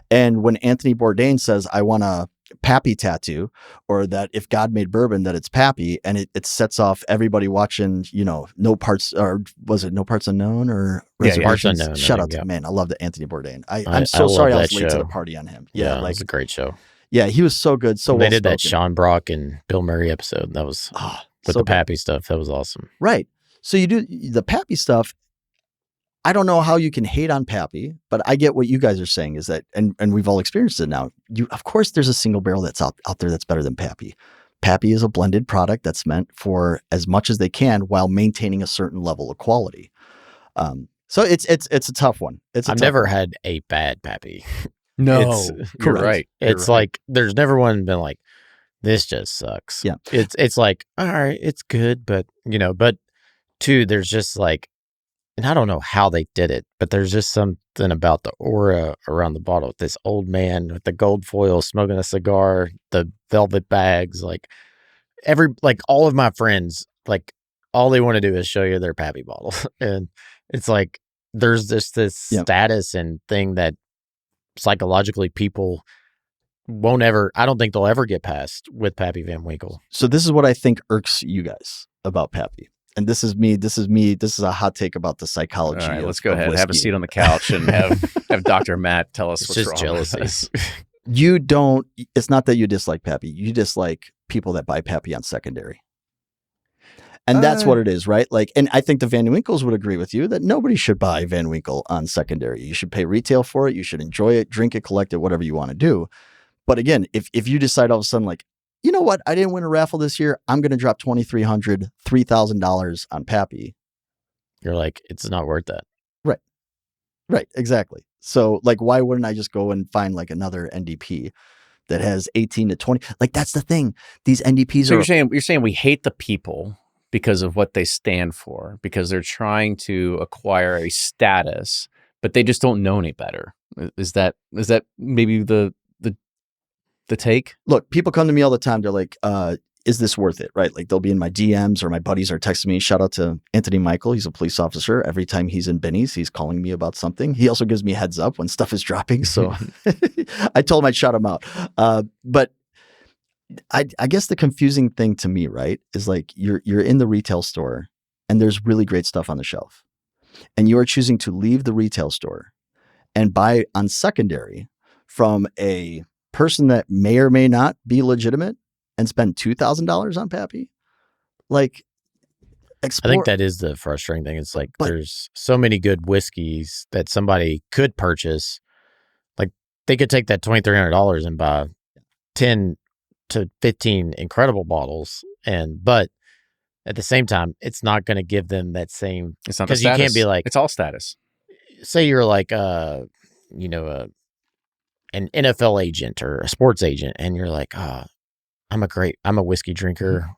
And when Anthony Bourdain says, I want a Pappy tattoo, or that if God made bourbon, that it's Pappy, and it sets off everybody watching, No Parts, or was it No Parts Unknown or Parts Unknown? Shout out yeah. to, man, I love the Anthony Bourdain. I'm I so love sorry I that was late to show. the party on him. Yeah, Yeah, it like, was a great show. yeah, he was so good. So They well did that spoken. Sean Brock and Bill Murray episode. That was with so the good. Pappy stuff. That was awesome. Right. So you do the Pappy stuff. I don't know how you can hate on Pappy, but I get what you guys are saying is that, and we've all experienced it now. Of course, there's a single barrel that's out there that's better than Pappy. Pappy is a blended product that's meant for as much as they can while maintaining a certain level of quality. So it's a tough one. I've never had a bad Pappy. No, It's- you're correct. right. It's like there's never one been like, this just sucks. Yeah. It's like, all right, it's good, but but two, there's just like, and I don't know how they did it, but there's just something about the aura around the bottle. This old man with the gold foil smoking a cigar, the velvet bags, like all of my friends, like all they want to do is show you their Pappy bottle. And it's like, there's just this Yep. status and thing that psychologically people won't ever, I don't think they'll ever get past with Pappy Van Winkle. So this is what I think irks you guys about Pappy. And this is me. This is a hot take about the psychology. All right, of, let's go of ahead. Have a whiskey. seat on the couch and have Dr. Matt tell us It's what's just wrong with jealousy. us. You don't, it's not that you dislike Pappy. You dislike people that buy Pappy on secondary. And that's what it is, right? Like, and I think the Van Winkles would agree with you that nobody should buy Van Winkle on secondary. You should pay retail for it. You should enjoy it, drink it, collect it, whatever you want to do. But again, if you decide all of a sudden, like, you know what, I didn't win a raffle this year, I'm going to drop $2,300, $3,000 on Pappy. You're like, it's not worth that. Right, exactly. So like, why wouldn't I just go and find like another NDP that has 18 to 20? Like, that's the thing. These NDPs So are you're saying we hate the people because of what they stand for, because they're trying to acquire a status, but they just don't know any better. Is that maybe the take? look, people come to me all the time. They're like, is this worth it? Right? Like they'll be in my DMs or my buddies are texting me. Shout out to Anthony Michael. He's a police officer. Every time he's in Benny's, he's calling me about something. He also gives me a heads up when stuff is dropping. So I told him I'd shout him out. But I guess the confusing thing to me, right, is like you're in the retail store and there's really great stuff on the shelf. And you are choosing to leave the retail store and buy on secondary from a person that may or may not be legitimate and spend $2,000 on Pappy. Like, I think that is the frustrating thing. It's like there's so many good whiskeys that somebody could purchase. Like they could take that $2,300 and buy 10 to 15 incredible bottles, but at the same time, it's not going to give them that same. It's not because the you can't status. be like, It's all status. say you're like an NFL agent or a sports agent, and you're like, I'm a whiskey drinker,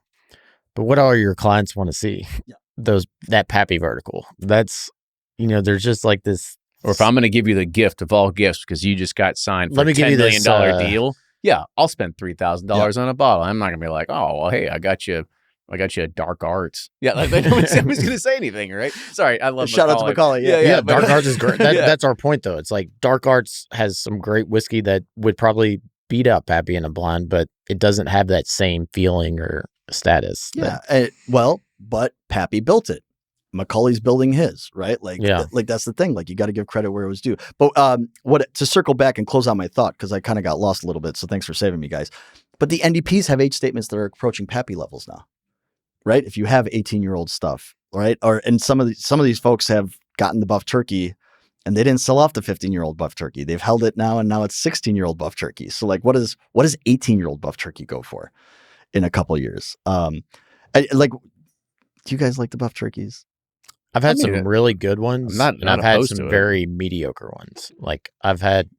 but what all your clients want to see? Yeah. That Pappy vertical. That's, there's just like this Or if I'm going to give you the gift of all gifts because you just got signed for Let me a give $10 you million this, deal, yeah, I'll spend $3,000 on a bottle. I'm not going to be like, oh, well, hey, I got you a dark arts. Yeah, like nobody's going to say anything, right? Sorry, I love Shout out to Macaulay. Yeah. Yeah, but- dark arts is great. That's our point, though. It's like dark arts has some great whiskey that would probably beat up Pappy in a blind, but it doesn't have that same feeling or status. Yeah. But Pappy built it. Macaulay's building his, right? Like, like that's the thing. Like, you got to give credit where it was due. But to circle back and close out my thought, because I kind of got lost a little bit. So thanks for saving me, guys. But the NDPs have age statements that are approaching Pappy levels now, right? If you have 18-year-old stuff, right? And some of these folks have gotten the buff turkey, and they didn't sell off the 15-year-old buff turkey. They've held it now, and now it's 16-year-old buff turkey. So like, what does 18-year-old buff turkey go for in a couple of years? Do you guys like the buff turkeys? I've had some really good ones, and I've had some very mediocre ones. Like I've had,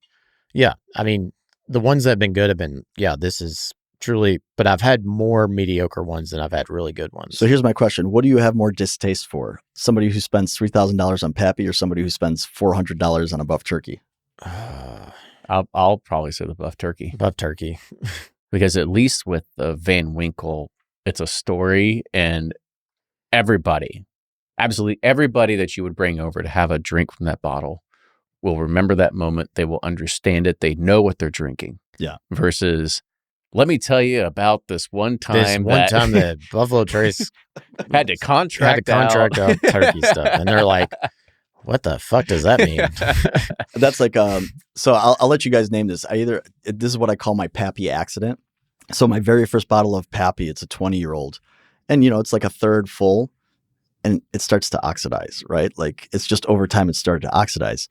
I mean, the ones that have been good have been, this is truly, but I've had more mediocre ones than I've had really good ones. So here's my question. What do you have more distaste for? Somebody who spends $3,000 on Pappy or somebody who spends $400 on a buff turkey? I'll probably say the buff turkey. Buff turkey. Because at least with the Van Winkle, it's a story, and absolutely everybody that you would bring over to have a drink from that bottle will remember that moment. They will understand it. They know what they're drinking. Yeah. Versus, let me tell you about this one time that Buffalo Trace had to contract out turkey stuff. And they're like, what the fuck does that mean? That's like, so I'll let you guys name this. This is what I call my Pappy accident. So my very first bottle of Pappy, it's a 20-year-old, and it's like a third full, and it starts to oxidize, right? Like, it's just over time it started to oxidize.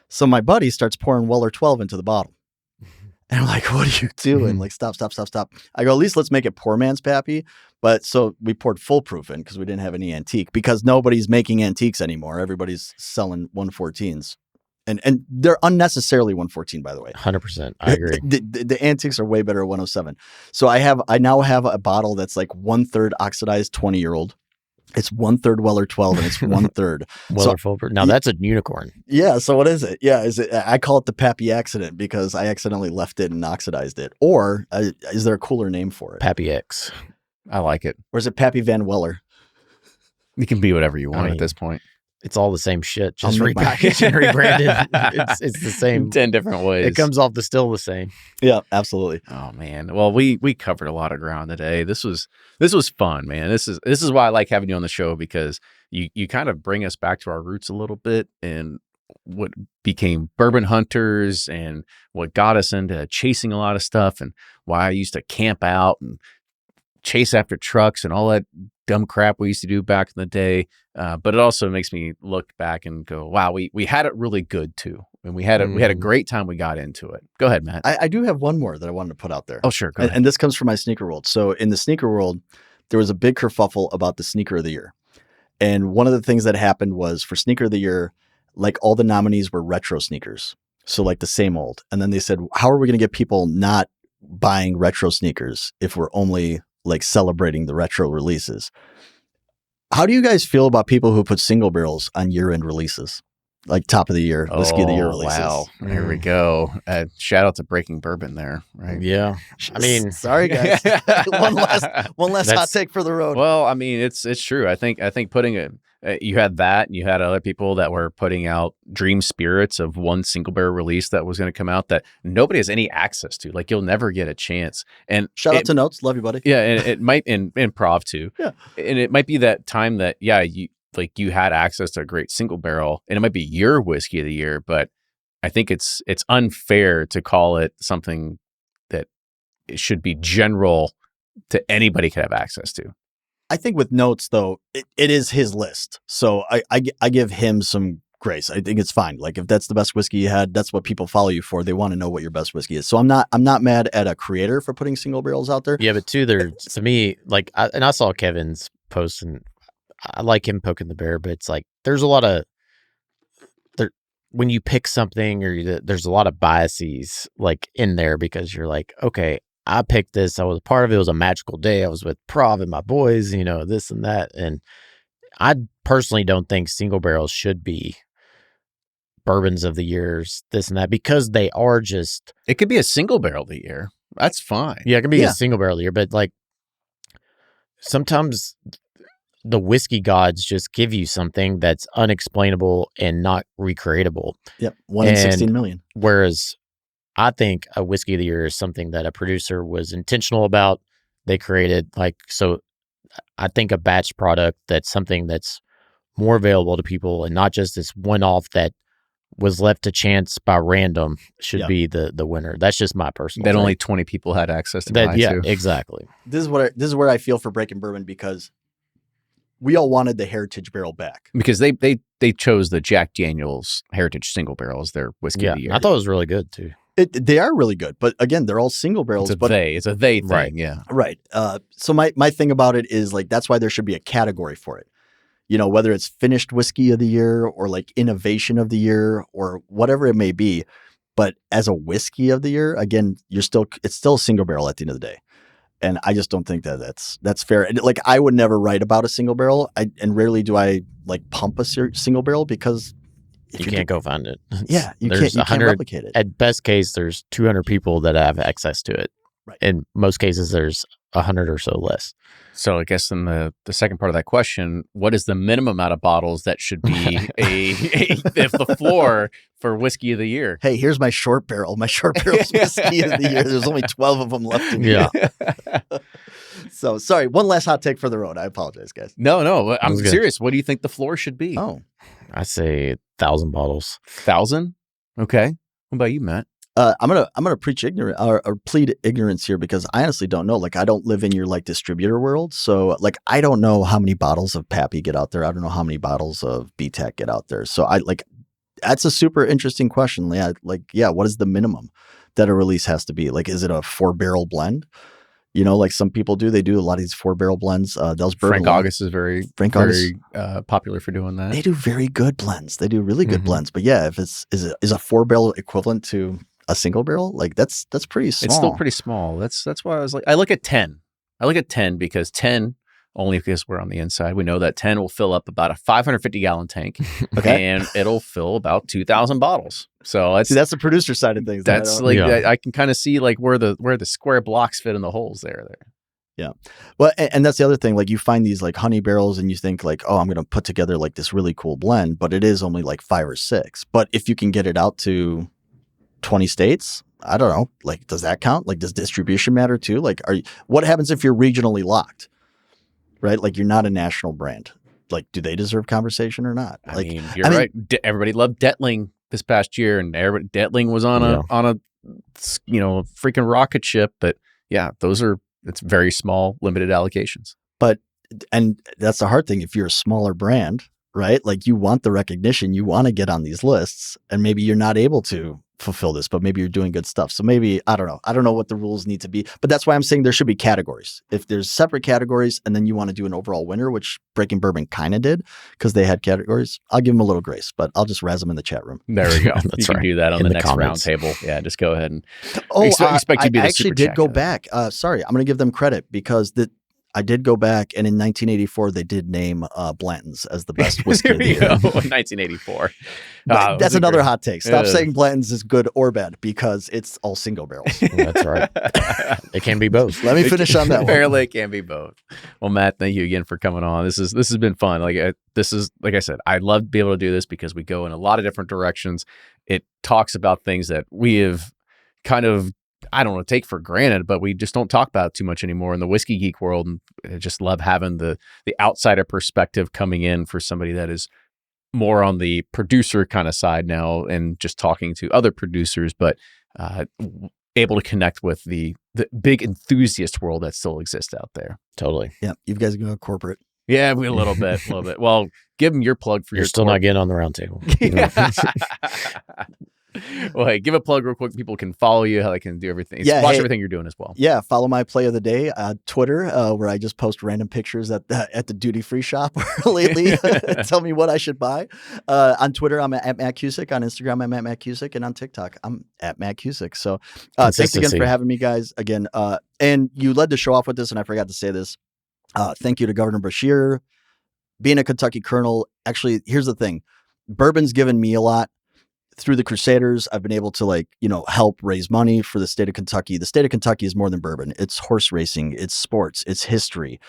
So my buddy starts pouring Weller 12 into the bottle. And I'm like, what are you doing? Like, stop. I go, at least let's make it poor man's Pappy. But so we poured full proof in because we didn't have any antique, because nobody's making antiques anymore. Everybody's selling 114s. And they're unnecessarily 114, by the way. 100%. I agree. The antiques are way better at 107. So I now have a bottle that's like 1/3 oxidized 20-year-old. It's 1/3 Weller 12, and it's 1/3 Weller full proof. Now that's a unicorn. Yeah. So what is it? Yeah. I call it the Pappy accident because I accidentally left it and oxidized it. Or is there a cooler name for it? Pappy X. I like it. Or is it Pappy Van Weller? You can be whatever you want at this point. It's all the same shit, just repackaged and rebranded. It's the same 10 different ways. It comes off the still the same. Yeah, absolutely. Oh man, well we covered a lot of ground today. This was fun, man. This is why I like having you on the show, because you kind of bring us back to our roots a little bit, and what became bourbon hunters, and what got us into chasing a lot of stuff, and why I used to camp out and chase after trucks and all that dumb crap we used to do back in the day. But it also makes me look back and go, wow, we had it really good too. And we had a great time. We got into it. Go ahead, Matt. I do have one more that I wanted to put out there. Oh, sure. Go ahead. And this comes from my sneaker world. So in the sneaker world, there was a big kerfuffle about the sneaker of the year. And one of the things that happened was, for sneaker of the year, like, all the nominees were retro sneakers. So like the same old. And then they said, how are we going to get people not buying retro sneakers if we're only like celebrating the retro releases? How do you guys feel about people who put single barrels on year-end releases, like top of the year, whiskey of the year releases? Wow, here we go. Shout out to Breaking Bourbon there, right? Yeah, I mean, sorry guys, one last hot take for the road. Well, I mean, it's true. I think putting you had that, and you had other people that were putting out dream spirits of one single barrel release that was going to come out that nobody has any access to. Like, you'll never get a chance. And shout out to Notes, love you, buddy. Yeah, and it might in improv too. Yeah, and it might be that time that you had access to a great single barrel, and it might be your whiskey of the year. But I think it's unfair to call it something that it should be general to anybody could have access to. I think with Notes, though, it is his list. So I give him some grace. I think it's fine. Like, if that's the best whiskey you had, that's what people follow you for. They want to know what your best whiskey is. So I'm not mad at a creator for putting single barrels out there. Yeah, but too, to me, like, I saw Kevin's post, and I like him poking the bear, but it's like, there's a lot of when you pick something, or there's a lot of biases like in there, because you're like, okay, I picked this. I was a part of it. It was a magical day. I was with Prov and my boys, this and that. And I personally don't think single barrels should be bourbons of the years, this and that, because they are just. It could be a single barrel of the year. That's fine. Yeah, it can be a single barrel of the year, but like sometimes the whiskey gods just give you something that's unexplainable and not recreatable. Yep, 1 in 16 million. Whereas I think a whiskey of the year is something that a producer was intentional about. They created so I think a batch product that's something that's more available to people and not just this one-off that was left to chance by random should be the winner. That's just my personal that thing. Only 20 people had access to buy yeah, too. Exactly. This is where I feel for Breaking Bourbon, because we all wanted the Heritage barrel back. Because they chose the Jack Daniel's Heritage single barrel as their whiskey of the year. I thought it was really good too. They are really good, but again, they're all single barrels. It's a they thing, right. Yeah. Right. So my thing about it is like, that's why there should be a category for it. You know, whether it's finished whiskey of the year or like innovation of the year or whatever it may be. But as a whiskey of the year, again, it's still a single barrel at the end of the day. And I just don't think that's fair. And like, I would never write about a single barrel. And rarely do I like pump a single barrel, because you can't go find it. Yeah, you can't replicate it. At best case, there's 200 people that have access to it. Right. In most cases, there's 100 or so less. So I guess in the second part of that question, what is the minimum amount of bottles that should be if the floor for whiskey of the year? Hey, here's my short barrel. My short barrel's whiskey of the year. There's only 12 of them left in here. Yeah. So sorry, one last hot take for the road. I apologize, guys. No, I'm serious. What do you think the floor should be? Oh, I say 1,000 bottles. 1,000? Okay. What about you, Matt? I'm gonna preach ignorant or plead ignorance here, because I honestly don't know. Like, I don't live in your like distributor world, so like I don't know how many bottles of Pappy get out there. I don't know how many bottles of BTEC get out there. So that's a super interesting question. Yeah, what is the minimum that a release has to be? Like, is it a 4-barrel blend? You know, like some people do. They do a lot of these 4-barrel blends. Those Frank August is very popular for doing that. They do very good blends. They do really good blends. But yeah, if is a 4-barrel equivalent to a single barrel, like that's pretty small. It's still pretty small. That's why I was like, I look at 10. I look at 10 because 10, only because we're on the inside, we know that 10 will fill up about a 550-gallon tank. Okay. And it'll fill about 2,000 bottles. So that's the producer side of things. That's I can kind of see like where the square blocks fit in the holes there. Yeah. Well, and that's the other thing. Like, you find these like honey barrels and you think like, oh, I'm going to put together like this really cool blend, but it is only like 5 or 6. But if you can get it out to 20 states, I don't know, like, does that count? Like, does distribution matter too? Like, what happens if you're regionally locked, right? Like, you're not a national brand. Like, do they deserve conversation or not? I mean, you're right. Everybody loved Detling this past year, and Detling was on a freaking rocket ship. But yeah, it's very small, limited allocations. And that's the hard thing. If you're a smaller brand, right? Like, you want the recognition, you want to get on these lists, and maybe you're not able to fulfill this, but maybe you're doing good stuff. So maybe, I don't know what the rules need to be, but that's why I'm saying there should be categories. If there's separate categories and then you want to do an overall winner, which Breaking Bourbon kind of did because they had categories, I'll give them a little grace, but I'll just razz them in the chat room. There we go. That's you can do that on the next comments. round table. Yeah, just go ahead and expect you to be I the actually super did chat go guy. back. Sorry, I'm going to give them credit because I did go back, and in 1984 they did name Bllandens as the best whiskey of the year. 1984. That's another hot take. Stop saying Bllandens is good or bad because it's all single barrels. That's right. It can be both. Let me finish on that one. Apparently, it can be both. Well, Matt, thank you again for coming on. This has been fun. Like I said, I love to be able to do this because we go in a lot of different directions. It talks about things that we have kind of, I don't want to take for granted, but we just don't talk about too much anymore in the whiskey geek world. And I just love having the outsider perspective coming in for somebody that is more on the producer kind of side now and just talking to other producers, but able to connect with the big enthusiast world that still exists out there. Totally. Yeah, you guys go corporate. Yeah, a little bit. Well, give them your plug for You're still not getting on the round table. Well, hey, give a plug real quick. People can follow you, how they can do everything. Watch everything you're doing as well. Yeah, follow my play of the day, Twitter, where I just post random pictures at the duty-free shop lately. Tell me what I should buy. On Twitter, I'm at Matt Kusek. On Instagram, I'm at Matt Kusek. And on TikTok, I'm at Matt Kusek. So thanks again for having me, guys. Again, and you led the show off with this, and I forgot to say this. Thank you to Governor Beshear. Being a Kentucky colonel, actually, here's the thing. Bourbon's given me a lot. through the Crusaders, I've been able to help raise money for the state of Kentucky. The state of Kentucky is more than bourbon. It's horse racing, it's sports, it's history.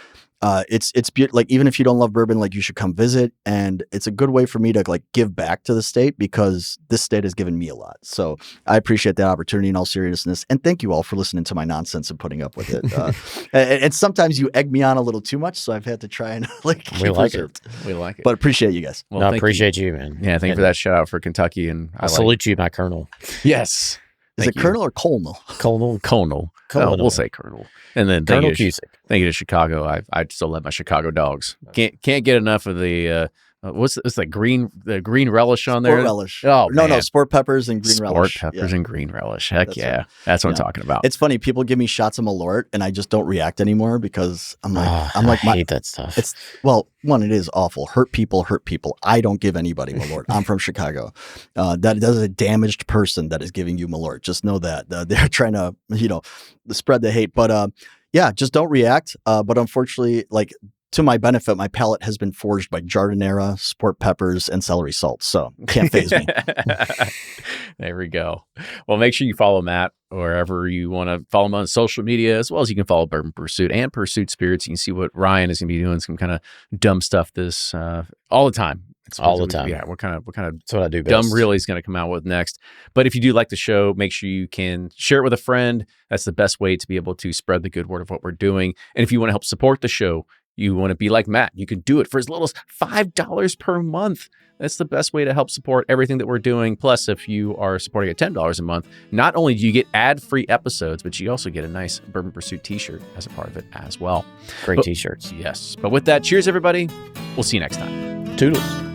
It's beautiful. Even if you don't love bourbon, you should come visit. And it's a good way for me to give back to the state because this state has given me a lot. So I appreciate that opportunity in all seriousness. And thank you all for listening to my nonsense and putting up with it. And sometimes you egg me on a little too much. So I've had to try and keep we like reserved. it. We like it. But appreciate you guys. Well, no, I appreciate you, man. Yeah. Thank you for that shout out for Kentucky. And I salute you, my Colonel. Yes. Is it Colonel or Colonel? Colonel. Oh, we'll say Colonel. And then Colonel Kusek. Thank you to Chicago. I still love my Chicago dogs. Can't get enough of the what's the green relish on there? Sport relish. Oh no, sport peppers and green relish. Sport peppers and green relish. Heck That's yeah, right. that's what I'm talking about. It's funny. People give me shots of Malort, and I just don't react anymore because I hate that stuff. It's it is awful. Hurt people. I don't give anybody Malort. I'm from Chicago. That is a damaged person that is giving you Malort. Just know that they're trying to spread the hate. But just don't react. But unfortunately, to my benefit, my palate has been forged by Jardinera, sport peppers, and celery salt. So can't phase me. There we go. Well, make sure you follow Matt wherever you want to follow him on social media, as well as you can follow Bourbon Pursuit and Pursuit Spirits. You can see what Ryan is going to be doing, some kind of dumb stuff all the time. All the time. Yeah, what kind of That's what I do best. dumb really is going to come out with next. But if you do like the show, make sure you can share it with a friend. That's the best way to be able to spread the good word of what we're doing. And if you want to help support the show, you want to be like Matt, you can do it for as little as $5 per month. That's the best way to help support everything that we're doing. Plus, if you are supporting at $10 a month, not only do you get ad-free episodes, but you also get a nice Bourbon Pursuit t-shirt as a part of it as well. Great t-shirts. Yes. But with that, cheers, everybody. We'll see you next time. Toodles.